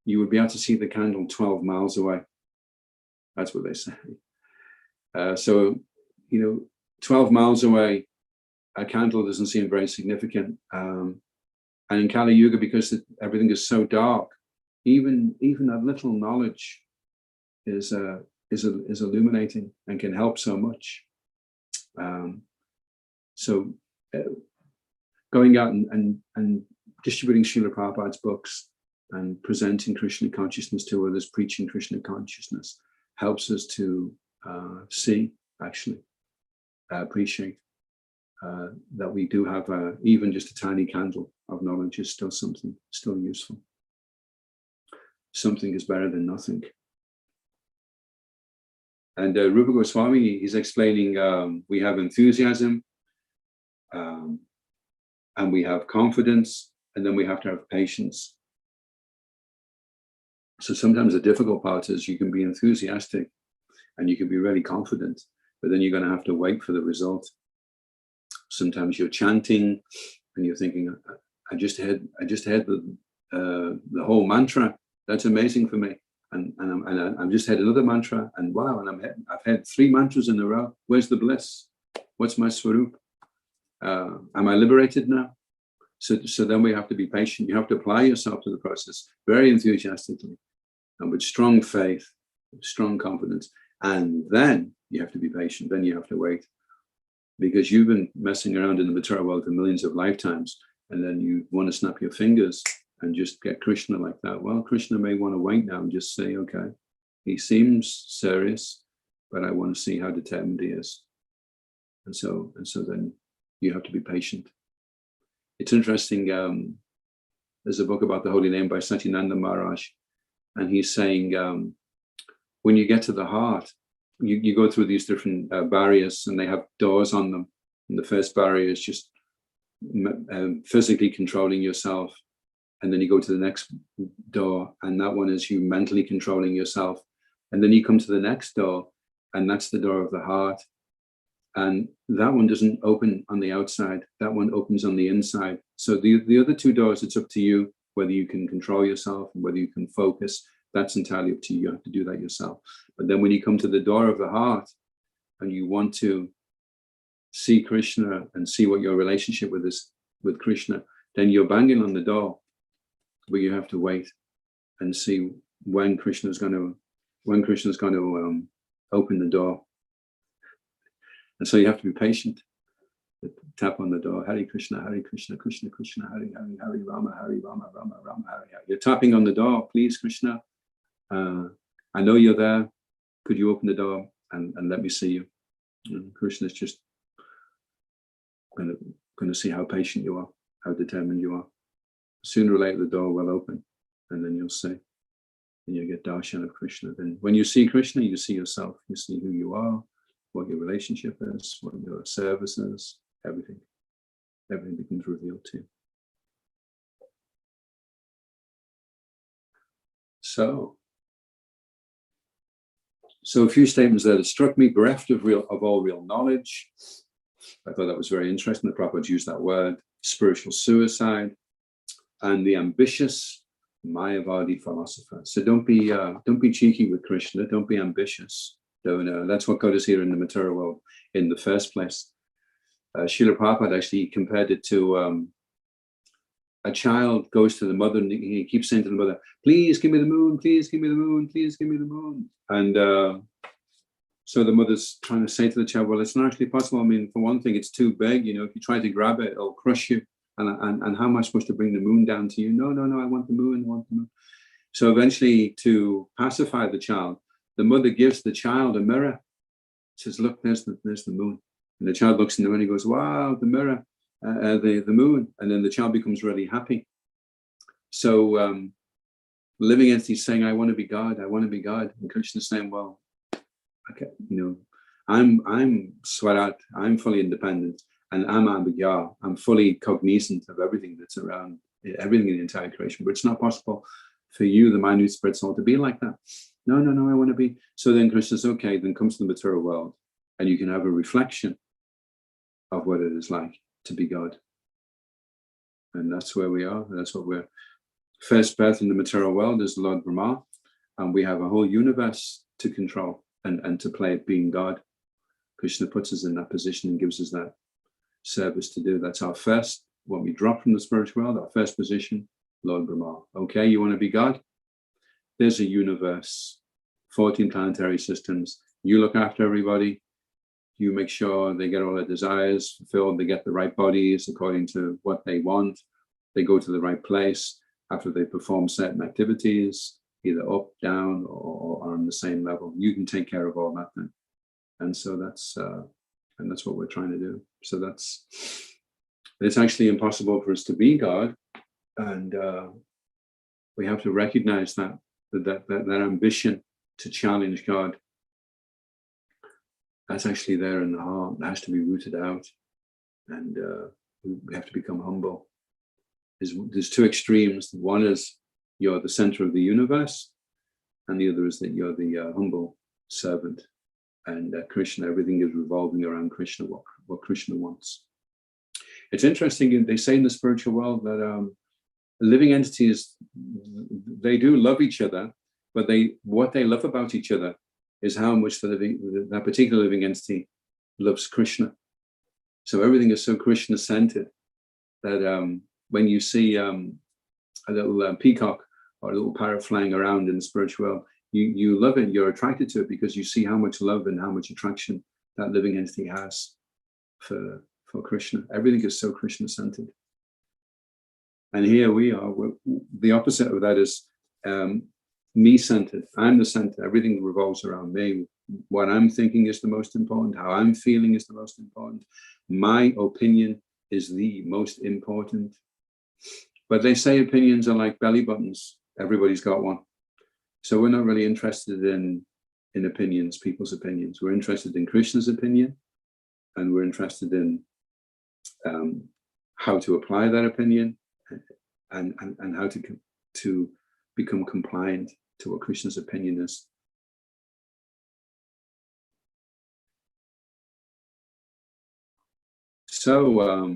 you would be able to see the candle 12 miles away. That's what they say. So, 12 miles away, a candle doesn't seem very significant. And in Kali Yuga, because everything is so dark, even a little knowledge is illuminating and can help so much. So going out and distributing Srila Prabhupada's books and presenting Krishna consciousness to others, preaching Krishna consciousness, helps us to see, actually, appreciate that we do have even just a tiny candle of knowledge is still something, still useful. Something is better than nothing. And Rupa Goswami, he's explaining we have enthusiasm, and we have confidence, and then we have to have patience. So sometimes the difficult part is you can be enthusiastic and you can be really confident, but then you're going to have to wait for the result. Sometimes you're chanting and you're thinking, I just had the whole mantra. That's amazing for me. And I've just had another mantra, and wow, and I've had 3 mantras in a row. Where's the bliss? What's my swarup? Am I liberated now? So then we have to be patient. You have to apply yourself to the process very enthusiastically and with strong faith, strong confidence. And then you have to be patient. Then you have to wait, because you've been messing around in the material world for millions of lifetimes, and then you want to snap your fingers and just get Krishna like that. Well, Krishna may want to wait now and just say, okay, he seems serious, but I want to see how determined he is. And so then you have to be patient. It's interesting. There's a book about the holy name by Satyananda Maharaj, and he's saying when you get to the heart, you go through these different barriers, and they have doors on them. And the first barrier is just physically controlling yourself. And then you go to the next door, and that one is you mentally controlling yourself. And then you come to the next door, and that's the door of the heart. And that one doesn't open on the outside. That one opens on the inside. So the other 2 doors, it's up to you whether you can control yourself and whether you can focus. That's entirely up to you. You have to do that yourself. But then when you come to the door of the heart and you want to see Krishna and see what your relationship with Krishna, then you're banging on the door. But you have to wait and see when Krishna's going to open the door. And so you have to be patient. Tap on the door. Hare Krishna, Krishna Krishna, Hare Hare, Hare Rama, Rama Rama, Hare Hare. You're tapping on the door. Please, Krishna, I know you're there. Could you open the door and let me see you? And Krishna's just going to see how patient you are, how determined you are. Sooner or later, the door will open, and then you'll see, and you get darshan of Krishna. Then when you see Krishna, you see yourself. You see who you are, what your relationship is, what your service is, everything. Everything becomes revealed to you. So a few statements there that struck me: bereft of all real knowledge. I thought that was very interesting that Prabhupada used that word. Spiritual suicide. And the ambitious Mayavadi philosopher. So don't be cheeky with Krishna. Don't be ambitious. That's what got us here in the material world in the first place. Srila Prabhupada actually compared it to a child goes to the mother and he keeps saying to the mother, "Please give me the moon. Please give me the moon. Please give me the moon." And so the mother's trying to say to the child, "Well, it's not actually possible. I mean, for one thing, it's too big. If you try to grab it, it'll crush you. And how am I supposed to bring the moon down to you? No, I want the moon, I want the moon." So eventually, to pacify the child, the mother gives the child a mirror. Says, "Look, there's the moon." And the child looks in the mirror and he goes, "Wow, the mirror, the moon." And then the child becomes really happy. So living entity saying, "I want to be God, I want to be God." And Krishna's saying, "Well, okay, I'm Swarat, I'm fully independent. And I'm fully cognizant of everything that's around, everything in the entire creation. But it's not possible for you, the minute spirit soul, to be like that. No, I want to be." So then Krishna says, "Okay, then comes to the material world, and you can have a reflection of what it is like to be God." And that's where we are. That's what we're. First birth in the material world is Lord Brahma, and we have a whole universe to control and to play at being God. Krishna puts us in that position and gives us that service to do. That's our first when we drop from the spiritual world, our first position, Lord Brahma. Okay, you want to be God? There's a universe, 14 planetary systems. You look after everybody. You make sure they get all their desires fulfilled. They get the right bodies according to what they want. They go to the right place after they perform certain activities, either up, down, or on the same level. You can take care of all that then. And so that's what we're trying to do. So it's actually impossible for us to be God, and we have to recognize that ambition to challenge God, that's actually there in the heart. It has to be rooted out, and we have to become humble. There's two extremes. One is you're the center of the universe, and the other is that you're the humble servant. And Krishna, everything is revolving around Krishna, what Krishna wants. It's interesting, they say in the spiritual world that living entities, they do love each other, but what they love about each other is how much that particular living entity loves Krishna. So everything is so Krishna-centered that when you see a little peacock or a little parrot flying around in the spiritual world, you love it, you're attracted to it because you see how much love and how much attraction that living entity has for Krishna. Everything is so Krishna-centered. And here we are, the opposite of that is me-centered. I'm the center. Everything revolves around me. What I'm thinking is the most important. How I'm feeling is the most important. My opinion is the most important. But they say opinions are like belly buttons. Everybody's got one. So we're not really interested in opinions, people's opinions. We're interested in Krishna's opinion, and we're interested in how to apply that opinion and how to become compliant to what Krishna's opinion is. So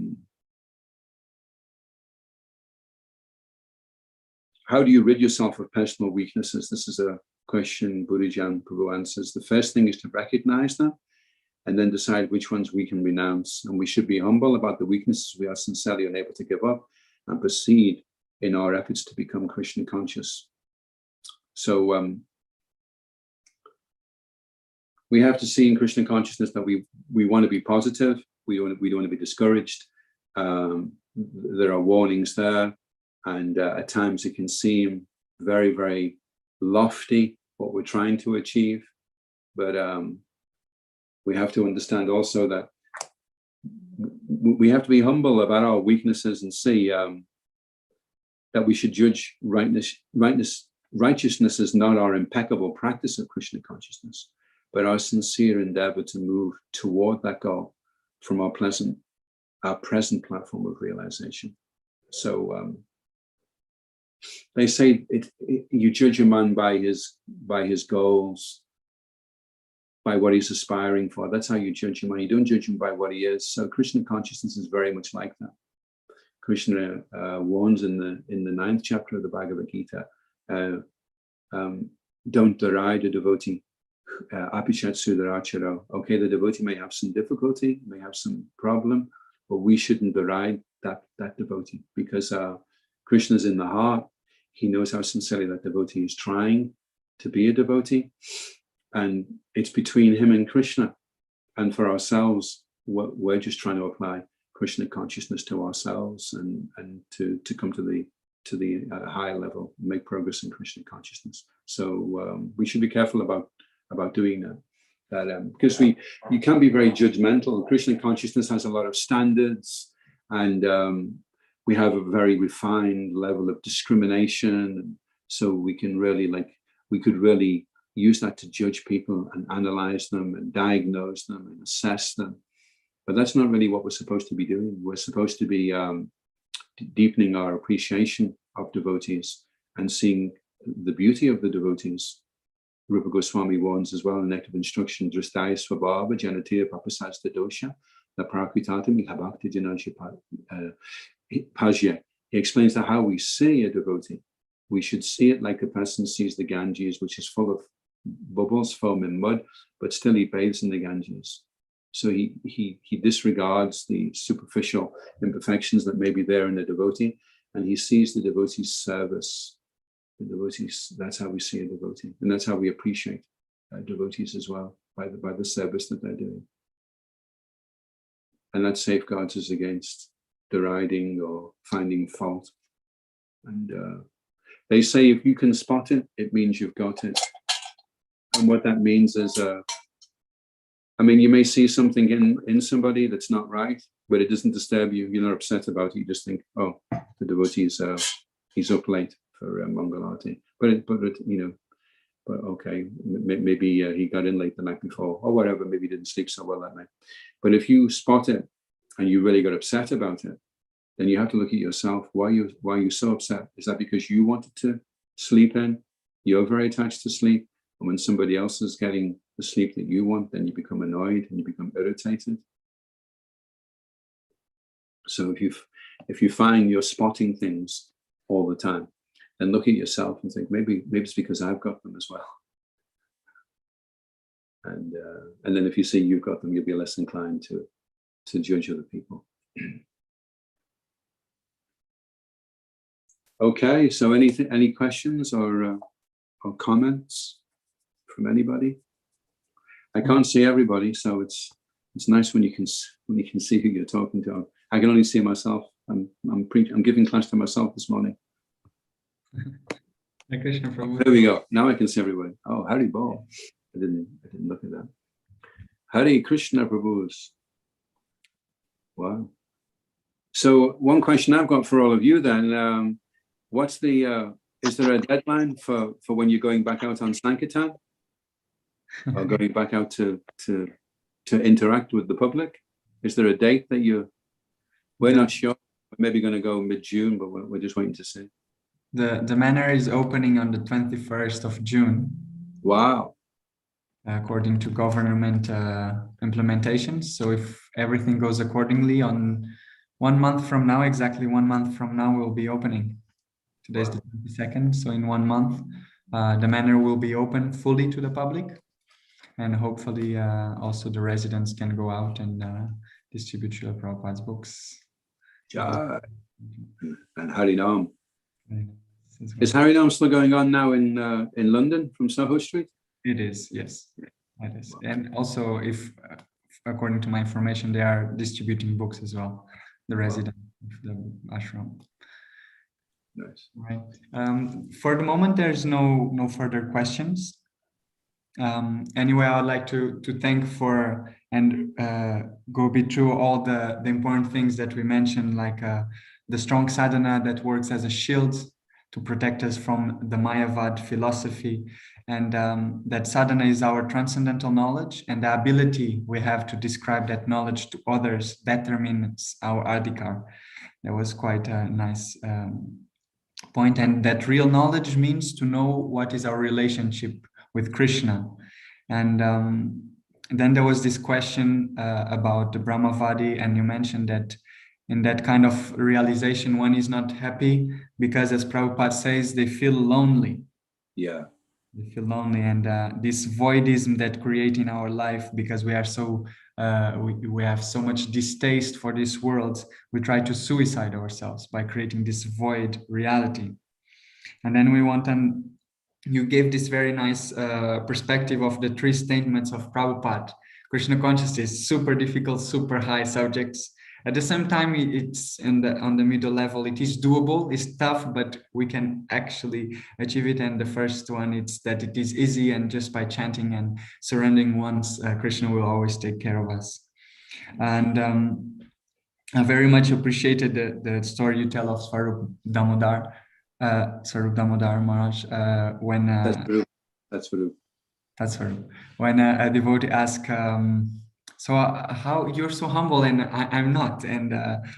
how do you rid yourself of personal weaknesses? This is a question Buddhajan Prabhu answers. The first thing is to recognize them and then decide which ones we can renounce. And we should be humble about the weaknesses we are sincerely unable to give up and proceed in our efforts to become Krishna conscious. So we have to see in Krishna consciousness that we want to be positive. We don't want to be discouraged. There are warnings there. And at times it can seem very, very lofty, what we're trying to achieve. But we have to understand also that we have to be humble about our weaknesses and see that we should judge righteousness is not our impeccable practice of Krishna consciousness, but our sincere endeavor to move toward that goal from our present platform of realization. So they say you judge a man by his goals, by what he's aspiring for. That's how you judge him. You don't judge him by what he is. So Krishna consciousness is very much like that. Krishna warns in the 9th chapter of the Bhagavad Gita, don't deride a devotee. Apichat sudaracharo. Okay, the devotee may have some difficulty, may have some problem, but we shouldn't deride that devotee because Krishna's in the heart. He knows how sincerely that devotee is trying to be a devotee. And it's between him and Krishna. And for ourselves, we're just trying to apply Krishna consciousness to ourselves and to come to the higher level, make progress in Krishna consciousness. So we should be careful about doing that. Because you can be very judgmental. Krishna consciousness has a lot of standards, and we have a very refined level of discrimination. So we could really use that to judge people and analyze them and diagnose them and assess them. But that's not really what we're supposed to be doing. We're supposed to be deepening our appreciation of devotees and seeing the beauty of the devotees. Rupa Goswami warns as well in the Nectar of Instruction, Dristaya Swabhava Janatira Papasasta Dosha, the Prakritata Mihabhakti Janasya Pajya. He explains that how we see a devotee, we should see it like a person sees the Ganges, which is full of bubbles, foam, and mud, but still he bathes in the Ganges. So he disregards the superficial imperfections that may be there in the devotee, and he sees the devotee's service. The devotees, that's how we see a devotee, and that's how we appreciate devotees as well, by the service that they're doing. And that safeguards us against deriding or finding fault. And they say if you can spot it, it means you've got it. And what that means is, I mean, you may see something in somebody that's not right, but it doesn't disturb you. You're not upset about it. You just think, oh, the devotee he's up late for Mangalati. But okay, maybe he got in late the night before, or whatever. Maybe he didn't sleep so well that night. But if you spot it and you really got upset about it, then you have to look at yourself. Why are you so upset? Is that because you wanted to sleep in? You're very attached to sleep. And when somebody else is getting the sleep that you want, then you become annoyed and you become irritated. So if you find you're spotting things all the time, then look at yourself and think, maybe it's because I've got them as well. And then if you see you've got them, you'll be less inclined to judge other people. Okay, so any questions or comments from anybody? I can't see everybody, so it's nice when you can see who you're talking to. I can only see myself. I'm giving class to myself this morning. There we go. Now I can see everybody. Oh, Hari Bol. I didn't look at that. Hari Krishna Prabhus. Wow. So one question I've got for all of you then, is there a deadline for when you're going back out on Sankirtan? Or going back out to interact with the public? Is there a date that we're not sure. We're maybe going to go mid-June, but we're just waiting to see. The manor is opening on the 21st of June. Wow. According to government implementations. So if everything goes accordingly, on 1 month from now, exactly 1 month from now, we'll be opening. Today's the 22nd. So in 1 month, the manor will be open fully to the public. And hopefully also the residents can go out and distribute Srila Prabhupada's books. Yeah. And Harinam. Is Harinam still going on now in London from Soho Street? It is, yes. It is. And also, if according to my information, they are distributing books as well, the residents of the ashram. Nice. Right. For the moment, there's no further questions. Anyway, I would like to thank for and go be through all the important things that we mentioned, like the strong sadhana that works as a shield to protect us from the Mayavad philosophy, and that sadhana is our transcendental knowledge, and the ability we have to describe that knowledge to others determines our adhikar. That was quite a nice point, and that real knowledge means to know what is our relationship with Krishna. And then there was this question about the Brahmavadi, and you mentioned that in that kind of realization, one is not happy because, as Prabhupada says, they feel lonely. Yeah. They feel lonely, and this voidism that create in our life, because we are so we have so much distaste for this world, we try to suicide ourselves by creating this void reality. And then we want you gave this very nice perspective of the 3 statements of Prabhupada. Krishna consciousness, super difficult, super high subjects. At the same time, it's on the middle level. It is doable, it's tough, but we can actually achieve it. And the first one, it's that it is easy, and just by chanting and surrendering once, Krishna will always take care of us. And I very much appreciated the story you tell of Swarup Damodar. Swarup Damodar Maharaj, when that's Swarup. When a devotee asks, so how you're so humble and I'm not, and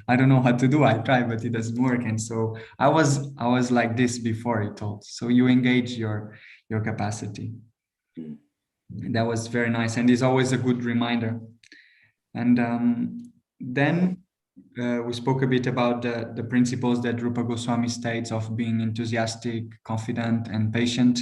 I don't know what to do. I try, but it doesn't work. And so I was like this before, he told. So you engage your capacity. That was very nice, and is always a good reminder. And then we spoke a bit about the principles that Rupa Goswami states of being enthusiastic, confident, and patient.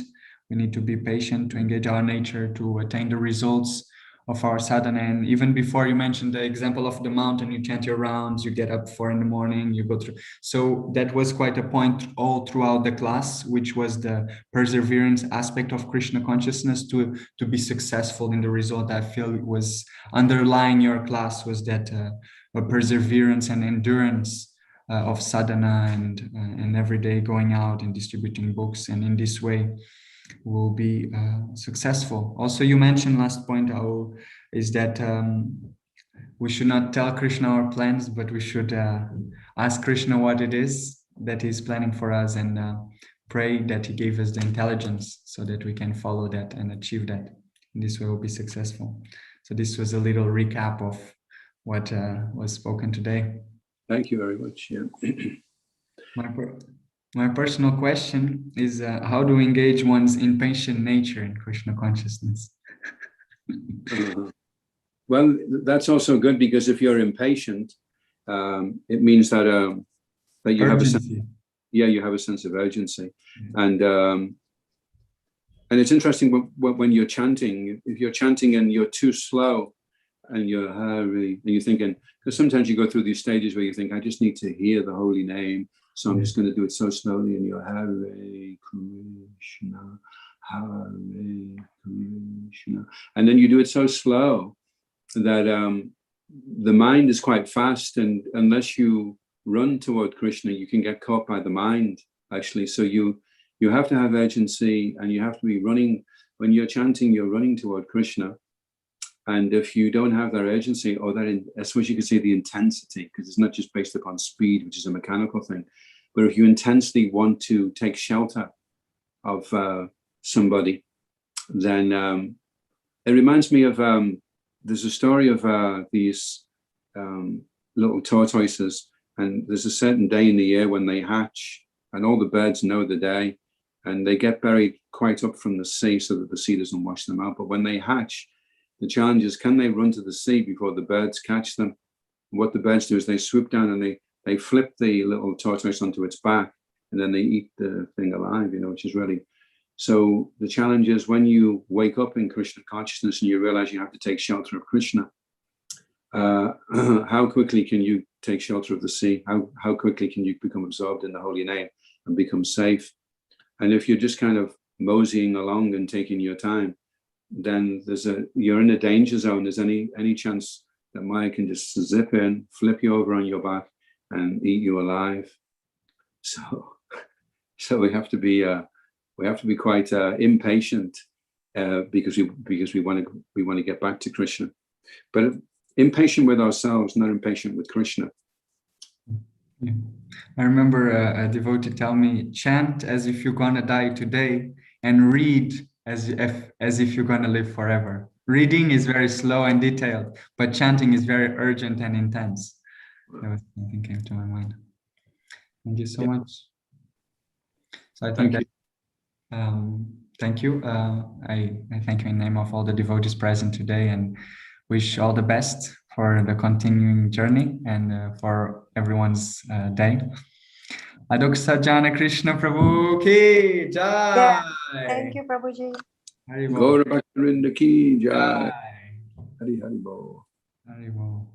We need to be patient to engage our nature to attain the results of our sadhana. And even before, you mentioned the example of the mountain, you chant your rounds, you get up 4 in the morning, you go through. So that was quite a point all throughout the class, which was the perseverance aspect of Krishna consciousness to be successful in the result. I feel it was underlying your class was that a perseverance and endurance of sadhana and every day going out and distributing books. And in this way, will be successful. Also, you mentioned last point is that we should not tell Krishna our plans, but we should ask Krishna what it is that he's planning for us and pray that he gave us the intelligence so that we can follow that and achieve that. In this way, we'll be successful. So this was a little recap of what was spoken today. Thank you very much. Yeah. My personal question is how do we engage one's impatient nature in Krishna consciousness? Well, that's also good, because if you're impatient, it means that you urgency. have you have a sense of urgency, and it's interesting when you're chanting. If you're chanting and you're too slow, and you're hurry, and you're thinking, because sometimes you go through these stages where you think, I just need to hear the holy name. So I'm just going to do it so slowly, and you're Hare Krishna, Hare Krishna. And then you do it so slow that the mind is quite fast, and unless you run toward Krishna, you can get caught by the mind, actually. So you have to have urgency, and you have to be running. When you're chanting, you're running toward Krishna. And if you don't have that urgency, or that, I suppose you could say the intensity, because it's not just based upon speed, which is a mechanical thing, but if you intensely want to take shelter of somebody, then it reminds me of, there's a story of these little tortoises, and there's a certain day in the year when they hatch, and all the birds know the day, and they get buried quite up from the sea so that the sea doesn't wash them out. But when they hatch, the challenge is, can they run to the sea before the birds catch them? And what the birds do is they swoop down and they flip the little tortoise onto its back, and then they eat the thing alive, which is really. So the challenge is, when you wake up in Krishna consciousness and you realize you have to take shelter of Krishna, how quickly can you take shelter of the sea? How quickly can you become absorbed in the holy name and become safe? And if you're just kind of moseying along and taking your time, then you're in a danger zone. There's any chance that Maya can just zip in, flip you over on your back, and eat you alive. So we have to be quite impatient, because we want to get back to Krishna, but impatient with ourselves, not impatient with Krishna. Yeah. I remember a devotee tell me, chant as if you're gonna die today, and read as if you're gonna live forever. Reading is very slow and detailed, but chanting is very urgent and intense. That was something came to my mind. Thank you so much. So I think thank you. I thank you in the name of all the devotees present today, and wish all the best for the continuing journey and for everyone's day. Adok Sajjana Krishna Prabhu ki jai. Yeah. Thank you, Prabhuji. Gaura Bhaktivedanta ki jai. Hari Hari Bol. Hari Bol.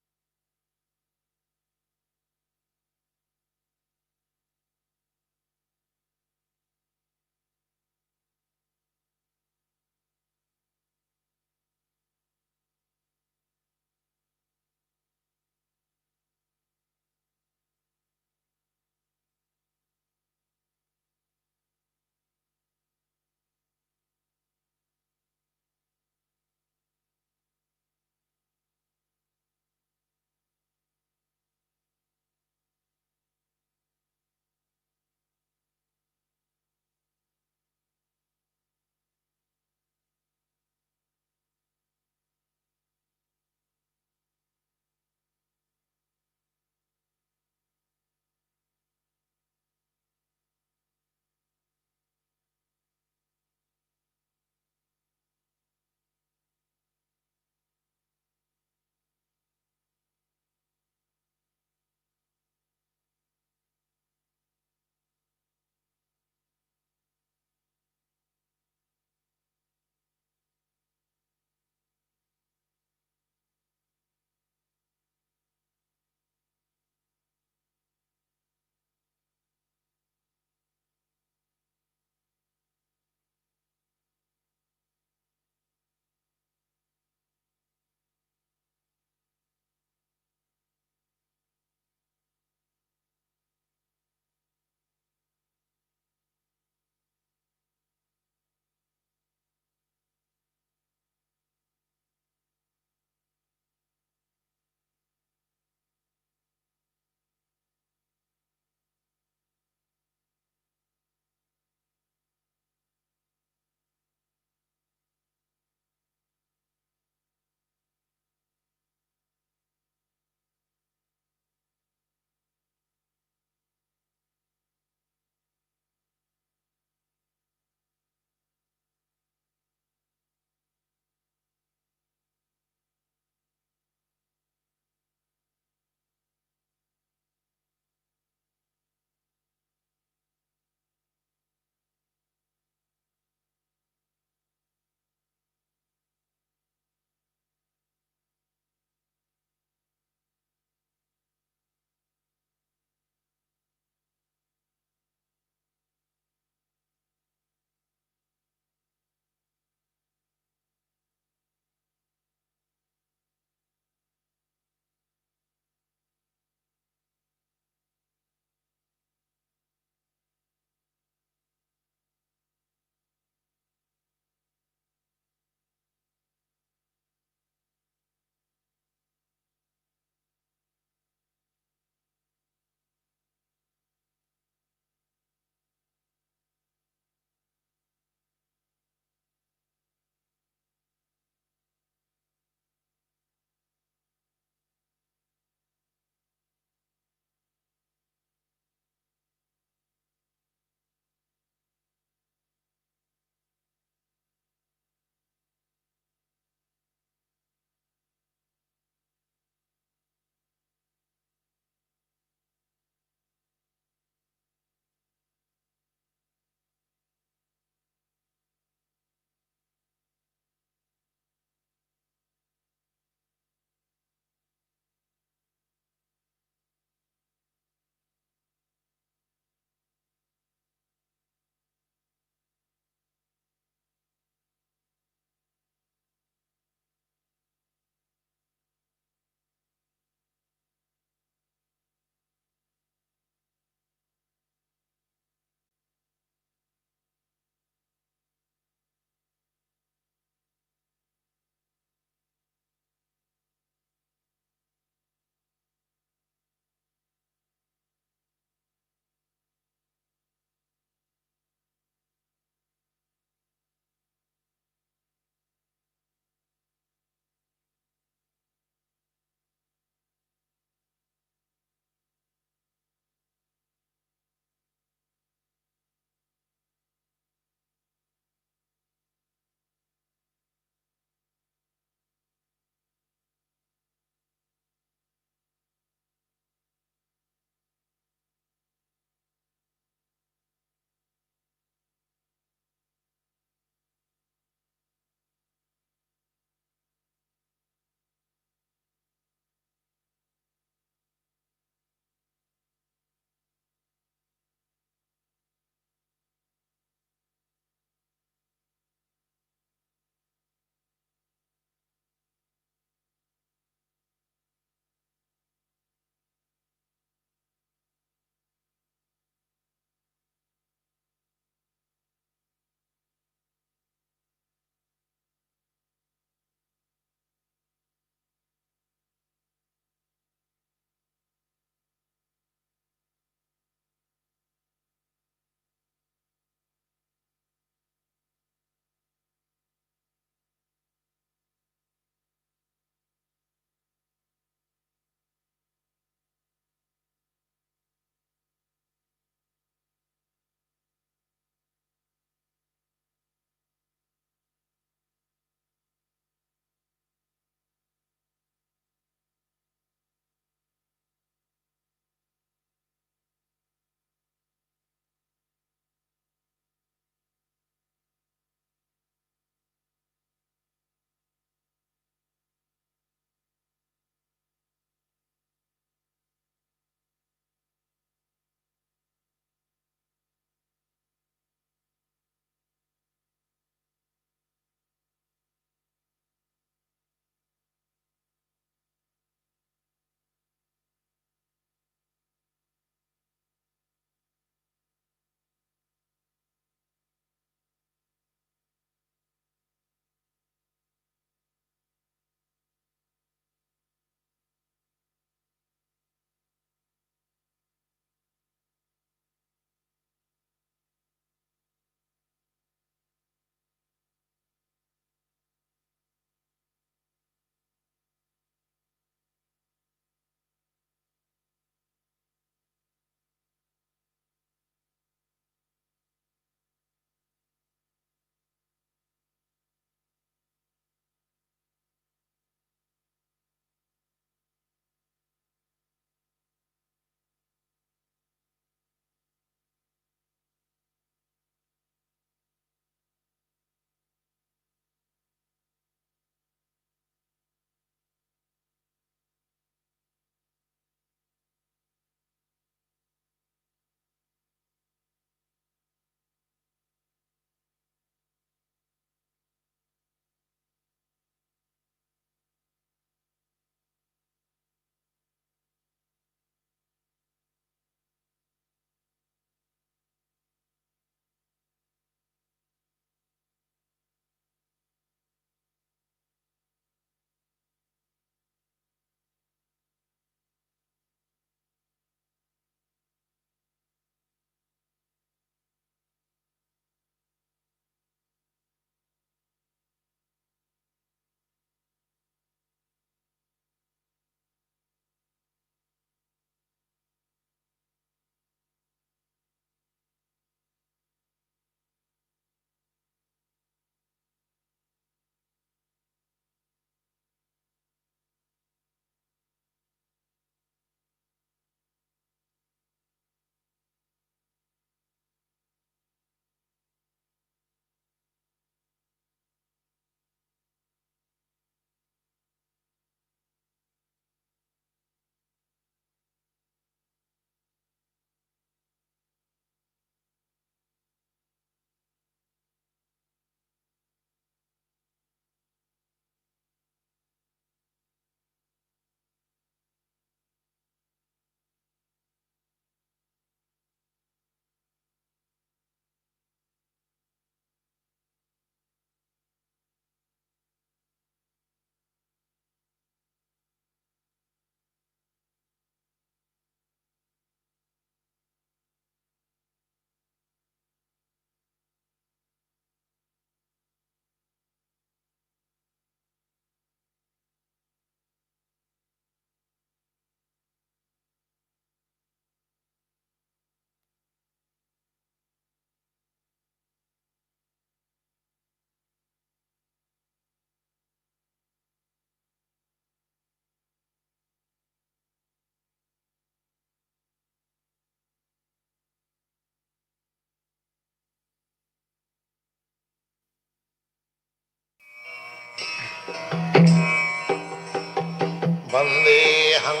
Vandeham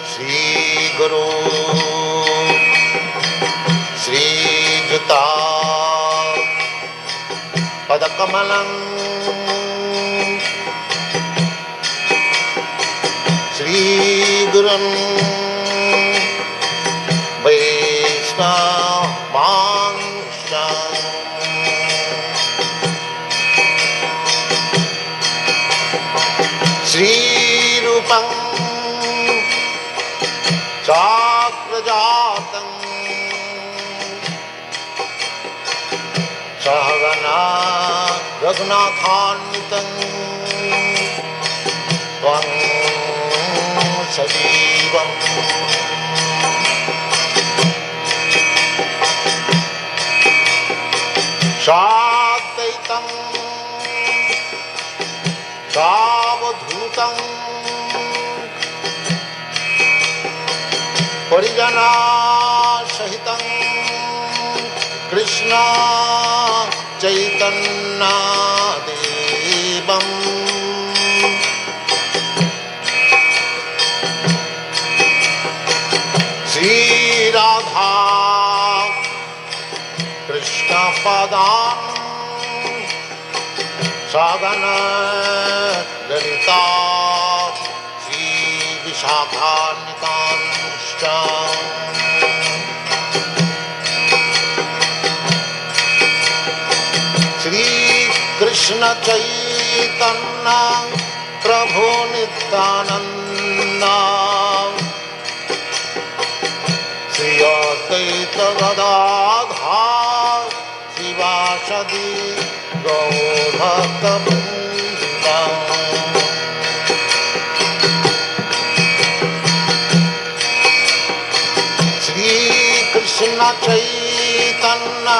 Shri Guru Shri Juta Padakamalam Shri Gurun Vaishnavansham Shri Rupam Chakrajatam Sahagana Raghunathanvitam Tvam Sajivam Shadaitam Savadhutam Parijana Sahitam Krishna Chaitanya Devam Sri Radha Krishna Padam Sagana Lalita Sri Vishakhanitanscha Sri Krishna Chaitanya Prabhu Nityananda Sri Advaita Gadadhar Sivasadi Gaur Bhakta Vrinda Sri Krishna Chaitanya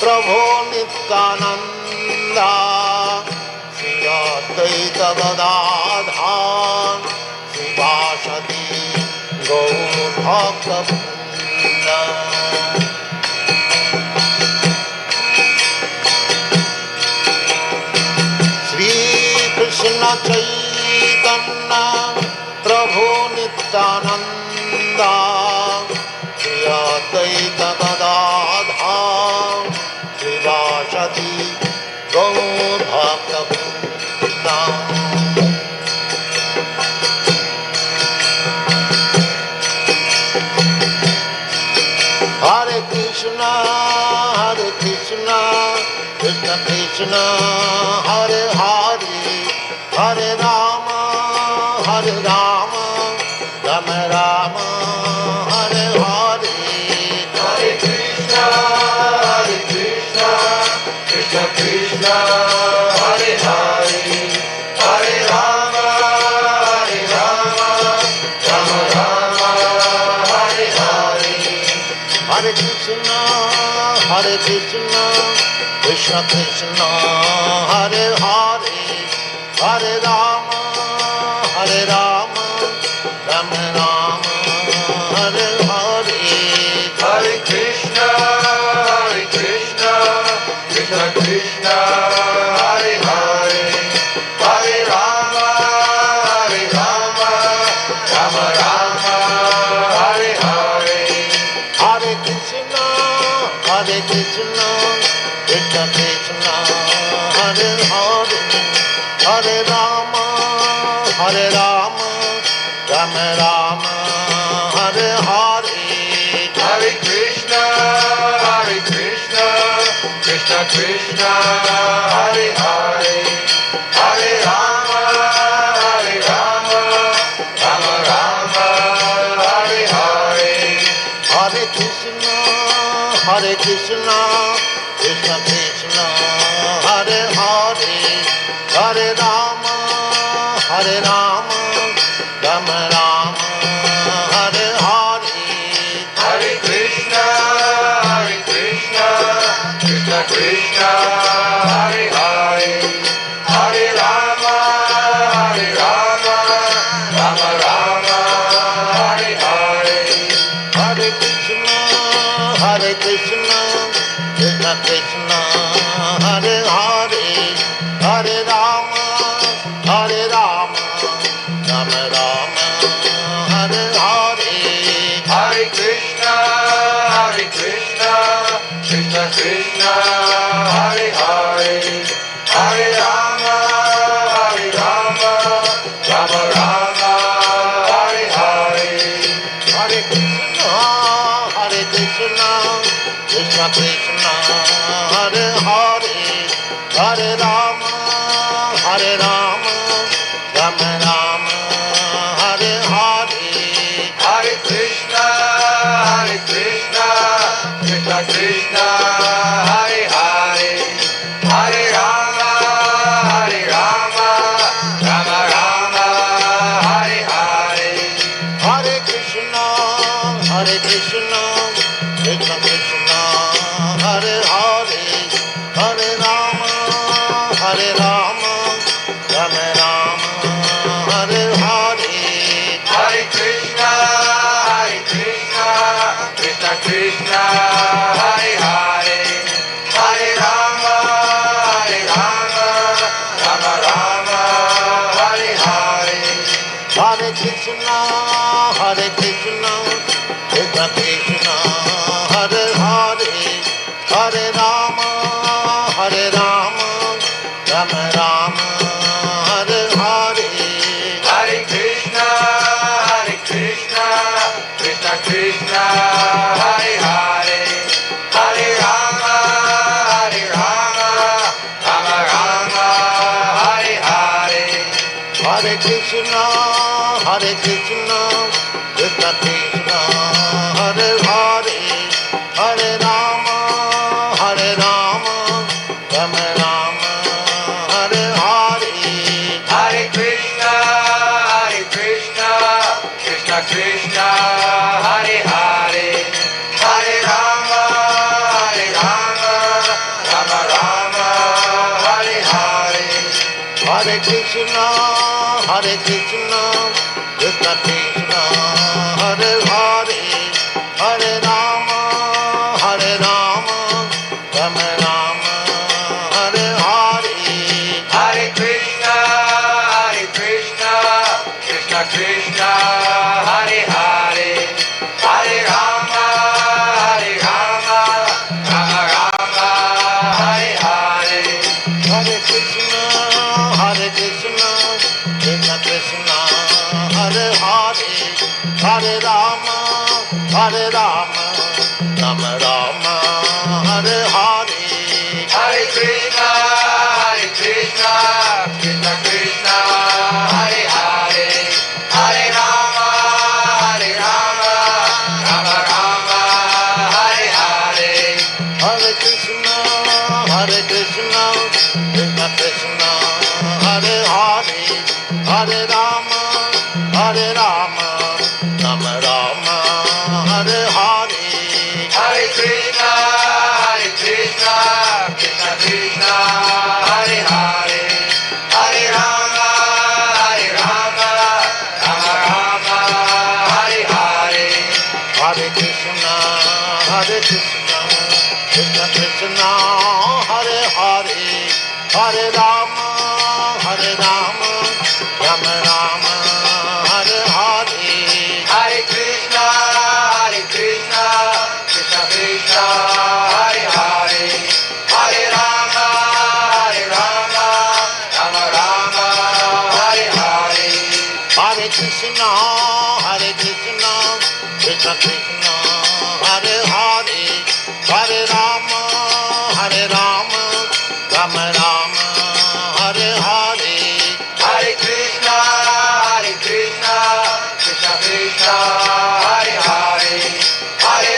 Prabhu Nityananda Sri Advaita Gadadhar Sivasadi Gaur Bhakta Vrinda Krishna Chaitanya Prabhu Nityananda Sri Advaita Gadadhar Sivasadi Gaur Bhakta Vrinda Hare Krishna Krishna Krishna Hare Hare Hare Rama Rama Rama Hare Hare Hare Krishna Krishna Krishna Hare Hare Hare Rama Rama Rama Hare Hare Hare Krishna Krishna Krishna Hare Hare Hare Rama Rama Rama Hare Hare Hare Krishna Krishna Krishna Hare Hare Hare Rama Rama Rama Hare Hare Hare Krishna Krishna Krishna Hare Hare Hare Rama Rama Rama Hare Hare Hare Krishna Krishna Krishna Hare Hare Hare Rama Rama Rama Hare Hare Hare Krishna Krishna Krishna Hare Hare Hare Rama Rama Rama Hare Hare Hare Krishna Krishna Krishna Hare Hare Hare Rama Rama Rama Hare Hare Hare Krishna Krishna Krishna Krishna Hare Hare Hare Rama Hare Rama Rama Rama Hare Hare Hare Krishna Krishna Krishna Hare Hare Hare Rama Rama Rama Hare Hare Hare Krishna Krishna Krishna Hare Hare Hare Rama Rama Rama Hare Hare Hare Krishna Krishna Krishna Hare Hare Hare Rama Rama Rama Hare Hare Hare Krishna Krishna Krishna Hare Hare Hare Rama Rama Rama Hare Hare Hare Krishna Krishna Krishna Hare Hare Hare Rama Rama Rama Hare Hare Hare Krishna Krishna Krishna Hare Hare Hare Rama Rama Rama Hare Hare Hare Krishna Krishna Krishna Hare Hare Hare Rama Rama Rama Hare Hare Hare Krishna Krishna Krishna Hare Hare Hare Rama Rama Rama Hare Hare Hare Krishna Krishna Hare Hare Hare Rama Rama Hare Hare Hare Krishna Krishna Krishna Hare Hare Hare Rama Rama Rama Hare Hare Hare Krishna Krishna Hare Hare Hare Rama Rama Hare Hare Hare Krishna Krishna Krishna Hare Hare Hare Rama Rama Rama Hare Hare Hare Krishna Krishna Hare Hare Hare Rama Rama Hare Hare Hare Krishna Krishna Krishna Hare Hare Hare Rama Rama Rama Hare Hare Hare Krishna Krishna Hare Hare Hare Rama Rama Hare Hare Hare Krishna Krishna Krishna Hare Hare Hare Rama Rama Rama Hare Hare Hare Krishna Krishna Hare Hare Hare Rama Rama Hare Hare Hare Krishna Krishna Krishna Hare Hare Hare Rama Rama Rama Hare Hare Hare Krishna Krishna Hare Hare Hare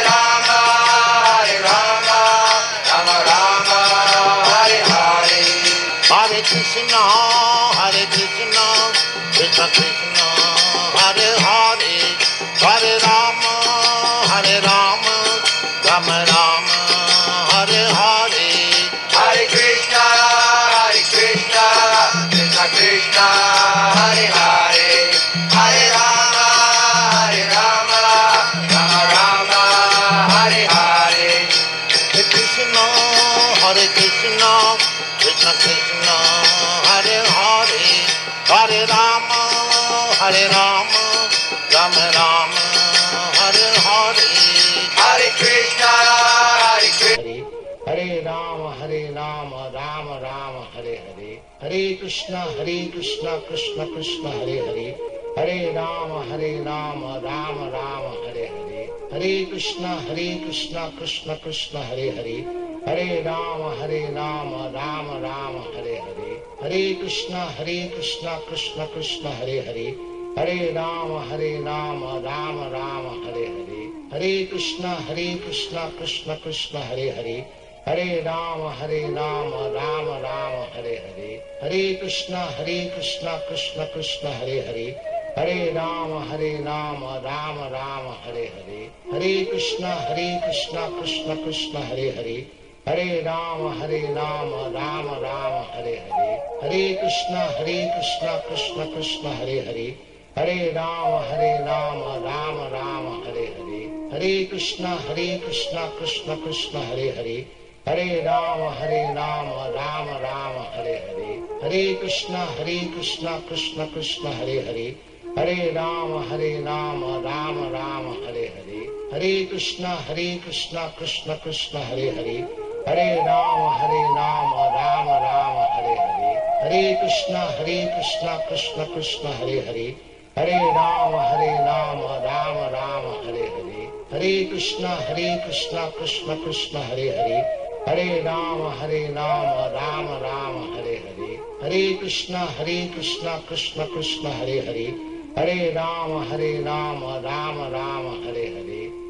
Rama Rama Hare Hare Hare Krishna Krishna Krishna Hare Hare Hare Rama Rama Rama Hare Hare Hare Krishna Krishna Hare Hare Hare Rama Rama Hare Hare Krishna Hare Krishna, Krishna Krishna, Hare Hare, Hare Rama, Hare Rama, Rama Rama, Hare Hare, Hare Krishna, Hare Krishna. Hare Rama, Rama Rama, Hare Hare, Hare Krishna, Krishna Krishna, Hare Hare, Hare Rama, Rama Rama, Hare Hare, Hare Krishna, Krishna Krishna, Hare Hare, Hare Rama, Rama Rama, Hare Hare, Hare Krishna, Krishna Krishna, Hare Hare, Hare Rama, Rama Rama, Hare Hare, Hare Krishna, Krishna Krishna, Hare Hare, Hare Rama, Rama Rama, Hare Hare, Hare Krishna, Krishna Krishna, Hare Hare, Hare Rama, Rama Rama, Hare Hare, Hare Krishna, Krishna Krishna, Hare Hare, Hare Rama, Rama Rama, Hare Hare, Hare Krishna, Krishna Krishna, Hare Hare, Hare Rama, Rama Rama, Hare Hare, Hare Krishna, Krishna Krishna, Hare Hare, Hare Rama, Rama Rama, Hare Hare, Hare Krishna, Krishna Krishna, Hare Hare, Hare Rama, Rama Rama, Hare Hare, Hare Krishna, Krishna Krishna, Hare Hare, Hare Rama, Rama Rama, Hare Hare, Hare Krishna, Krishna Krishna, Hare Hare, Hare Rama, Rama Rama, Hare Hare, Hare Krishna, Krishna Krishna, Hare Hare, Hare Rama, Rama Rama, Hare Hare, Hare Krishna, Krishna Krishna, Hare Hare, Hare Rama, Rama Rama, Hare Hare, Hare Krishna, Krishna Krishna, Hare Hare, Hare Rama, Rama Rama, Hare Hare,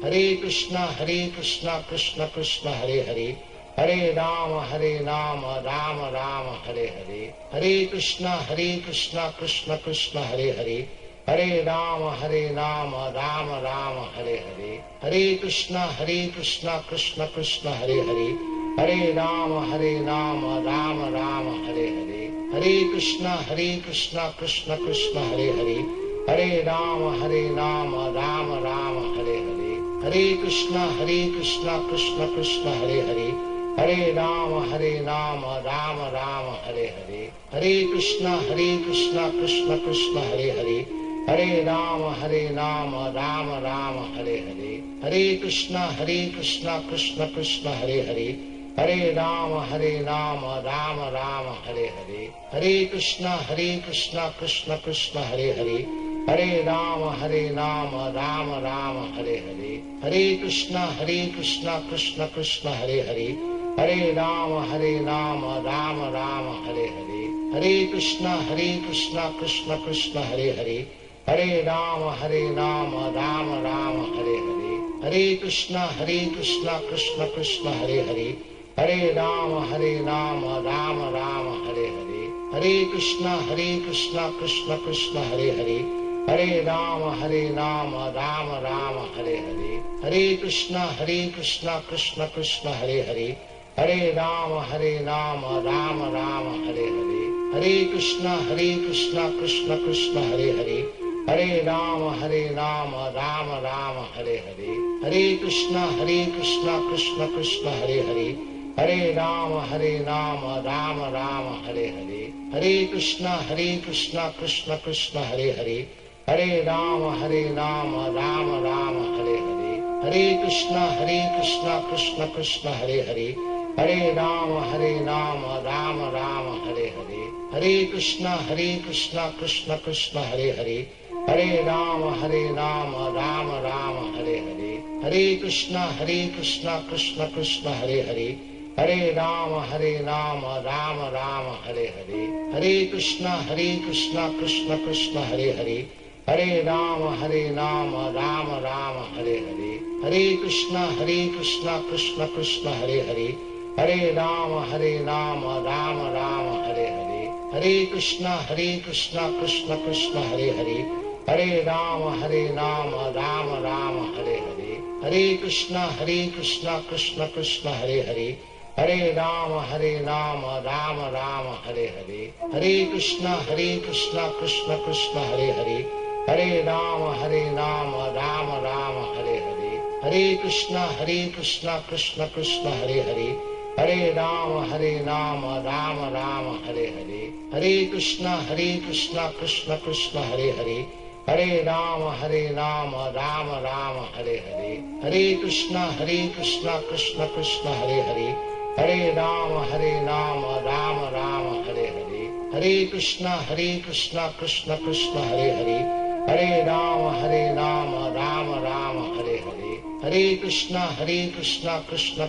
Hare Krishna, Krishna Krishna, Hare Hare, Hare Rama, Rama Rama, Hare Hare, Hare Krishna, Krishna Krishna, Hare Hare, Hare Rama, Rama Rama, Hare Hare, Hare Krishna, Krishna Krishna, Hare Hare, Hare Rama, Rama Rama, Hare Hare, Hare Krishna, Krishna Krishna, Hare Hare, Hare Rama, Rama Rama, Hare Hare, Hare Krishna, Krishna Krishna, Hare Hare, Hare Rama, Rama Rama, Hare Hare, Hare Krishna, Krishna Krishna, Hare Hare, Hare Rama, Rama Rama, Hare Hare, Hare Krishna, Krishna Krishna, Hare Hare, Hare Rama, Rama Rama, Hare Hare, Hare Krishna, Krishna Krishna, Hare Hare, Hare Rama, Rama Rama, Hare Hare, Hare Krishna, Krishna Krishna, Hare Hare, Hare Rama, Rama Rama, Hare Hare, Hare Krishna, Krishna Krishna, Hare Hare, Hare Rama, Rama Rama, Hare Hare, Hare Krishna, Krishna Krishna, Hare Hare, Hare Rama, Rama Rama, Hare Hare, Hare Krishna, Krishna Krishna, Hare Hare, Hare Rama, Rama Rama, Hare Hare, Hare Krishna, Krishna Krishna, Hare Hare, Hare Rama, Rama Rama, Hare Hare, Hare Krishna, Krishna Krishna, Hare Hare, Hare Rama, Rama Rama, Hare Hare, Hare Krishna, Krishna Krishna, Hare Hare, Hare Rama, Rama Rama, Hare Hare, Hare Krishna, Krishna Krishna, Hare Hare, Hare Rama, Rama Rama, Hare Hare, Hare Krishna, Krishna Krishna, Hare Hare, Hare Rama, Rama Rama, Hare Hare, Hare Krishna, Krishna Krishna, Hare Hare, Hare Rama, Rama Rama, Hare Hare, Hare Krishna, Krishna Krishna, Hare Hare, Hare Rama, Rama Rama, Hare Hare, Hare Krishna, Krishna Krishna, Hare Hare, Hare Rama, Rama Rama, Hare Hare, Hare Krishna, Krishna Krishna, Hare Hare, Hare Rama, Rama Rama, Hare Hare, Hare Krishna, Krishna Krishna, Hare Hare, Hare Rama, Rama Rama, Hare Hare, Hare Krishna, Krishna Krishna, Hare Hare, Hare Rama, Rama Rama, Hare Hare, Hare Krishna, Krishna Krishna, Hare Hare, Hare Rama, Rama Rama, Hare Hare. Hare Krishna, Krishna Krishna, Hare Hare. Hare Rama, Rama Rama, Hare Hare. Hare Krishna, Krishna Krishna, Hare Hare. Hare Rama, Rama Rama, Hare Hare. Hare Krishna, Krishna Krishna, Hare Hare. Hare Rama, Rama Rama, Hare Hare. Hare Krishna, Krishna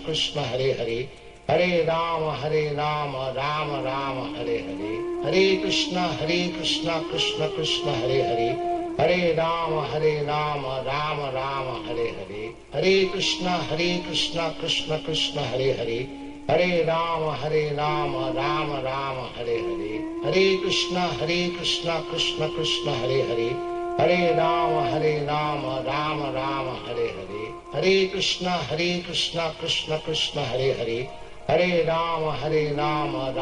Krishna, Hare Hare. Hare Rama, Rama Rama, Hare Hare. Hare Krishna, Krishna Krishna, Hare Hare. Hare Rama, Rama Rama, Hare Hare. Hare Krishna, Krishna Krishna, Hare Hare. Hare Rama, Rama Rama, Hare Hare. Hare Krishna, Krishna Krishna, Hare Hare. Hare Rama, Rama Rama, Hare Hare. Hare Krishna, Krishna Krishna, Hare Hare. Hare Rama, Rama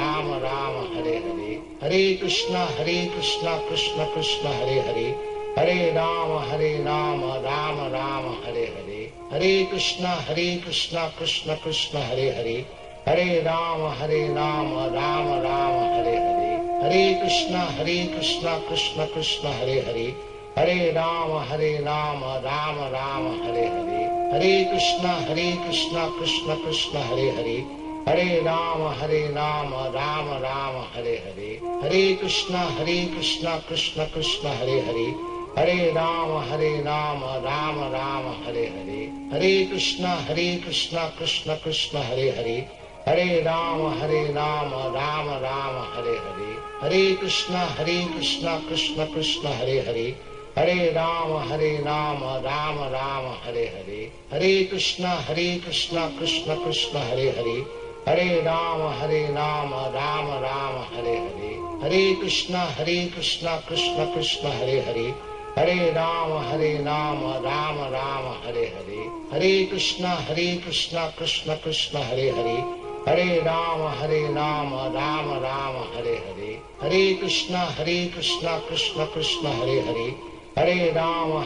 Rama, Hare Hare. Hare Krishna, Krishna Krishna, Hare Hare. Hare Rama, Rama Rama, Hare Hare. Hare Krishna, Krishna Krishna, Hare Hare. Hare Rama, Rama Rama, Hare Hare. Hare Krishna, Krishna Krishna, Hare Hare. Hare Rama, Rama Rama, Hare Hare. Hare Krishna, Krishna Krishna, Hare Hare. Hare Rama, Rama Rama, Hare Hare. Hare Krishna, Krishna Krishna, Hare Hare. Hare Rama, Rama Rama, Hare Hare. Hare Krishna, Krishna Krishna, Hare Hare. Hare Rama, Rama Rama, Hare Hare. Hare Krishna, Krishna Krishna, Hare Hare. Hare Rama, Rama Rama, Hare Hare. Hare Krishna, Krishna Krishna, Hare Hare. Hare Rama, Rama Rama, Hare Hare. Hare Krishna, Krishna Krishna, Hare Hare. Hare Rama, Rama Rama, Hare Hare. Hare Krishna, Krishna Krishna, Hare Hare. Hare Rama, Rama Rama, Hare Hare. Hare Krishna, Krishna Krishna, Hare Hare. Hare Rama, Rama Rama, Hare Hare. Hare Krishna, Krishna Krishna, Hare Hare. Hare Rama,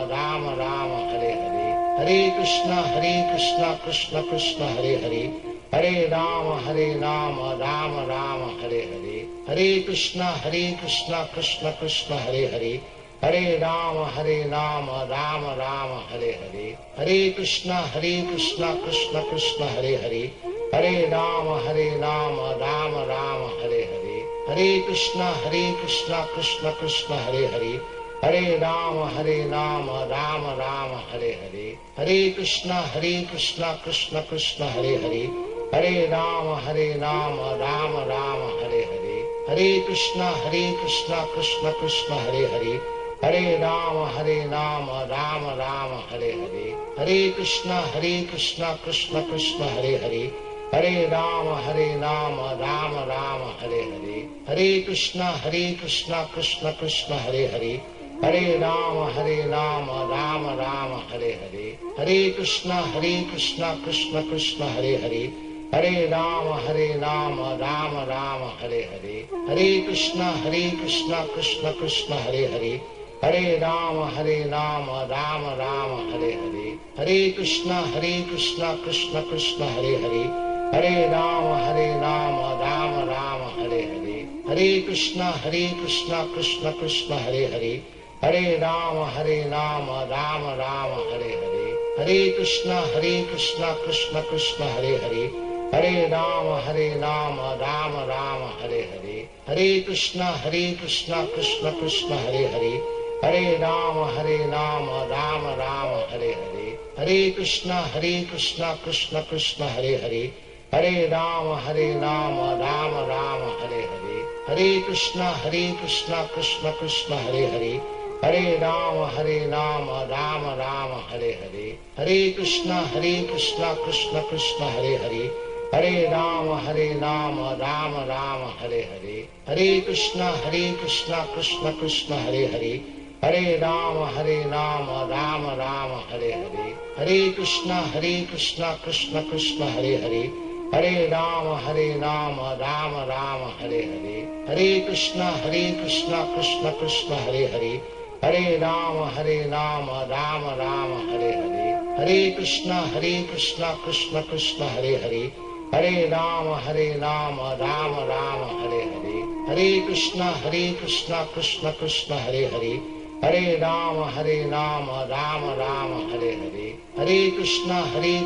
Rama Rama, Hare Hare. Hare Krishna, Krishna Krishna, Hare Hare. Hare Rama, Rama Rama, Hare Hare. Hare Krishna, Krishna Krishna, Hare Hare. Hare Rama, Rama Rama, Hare Hare. Hare Krishna, Krishna Krishna, Hare Hare. Hare Rama, Rama Rama, Hare Hare. Hare Krishna, Krishna Krishna, Hare Hare. Hare Rama, Rama Rama, Hare Hare. Hare Krishna, Krishna Krishna, Hare Hare. Hare Rama, Rama Rama, Hare Hare. Hare Krishna, Krishna Krishna, Hare Hare. Hare Rama, Rama Rama, Hare Hare. Hare Krishna, Krishna Krishna, Hare Hare. Hare Rama, Rama Rama, Hare Hare. Hare Krishna, Krishna Krishna, Hare Hare. Hare Rama, Rama Rama, Hare Hare. Hare Krishna, Krishna Krishna, Hare Hare. Hare Rama, Rama Rama, Hare Hare. Hare Krishna, Krishna Krishna, Hare Hare. Hare Rama, Rama Rama, Hare Hare. Hare Krishna, Krishna Krishna, Hare Hare. Hare Rama, Rama Rama, Hare Hare. Hare Krishna, Krishna Krishna, Hare Hare. Hare Rama, Rama Rama, Hare Hare. Hare Krishna, Krishna Krishna, Hare Hare. Hare Rama, Rama Rama, Hare Hare. Hare Krishna, Krishna Krishna, Hare Hare. Hare Rama, Rama Rama, Hare Hare. Hare Krishna, Krishna Krishna, Hare Hare. Hare Rama, Rama Rama, Hare Hare. Hare Krishna, Krishna Krishna, Hare Hare. Hare Rama, Rama Rama, Hare Hare. Hare Krishna, Krishna Krishna, Hare Hare. Hare Rama, Rama Rama, Hare Hare. Hare Krishna, Krishna Krishna, Hare Hare. Hare Rama, Rama Rama, Hare Hare. Hare Krishna, Krishna Krishna, Hare Hare. Hare Rama, Rama Rama, Hare Hare. Hare Krishna, Krishna Krishna, Hare Hare. Hare Rama, Rama Rama, Hare Hare. Hare Krishna, Krishna Krishna, Hare Hare. Hare Rama, Rama Rama, Hare Hare. Hare Krishna, Krishna.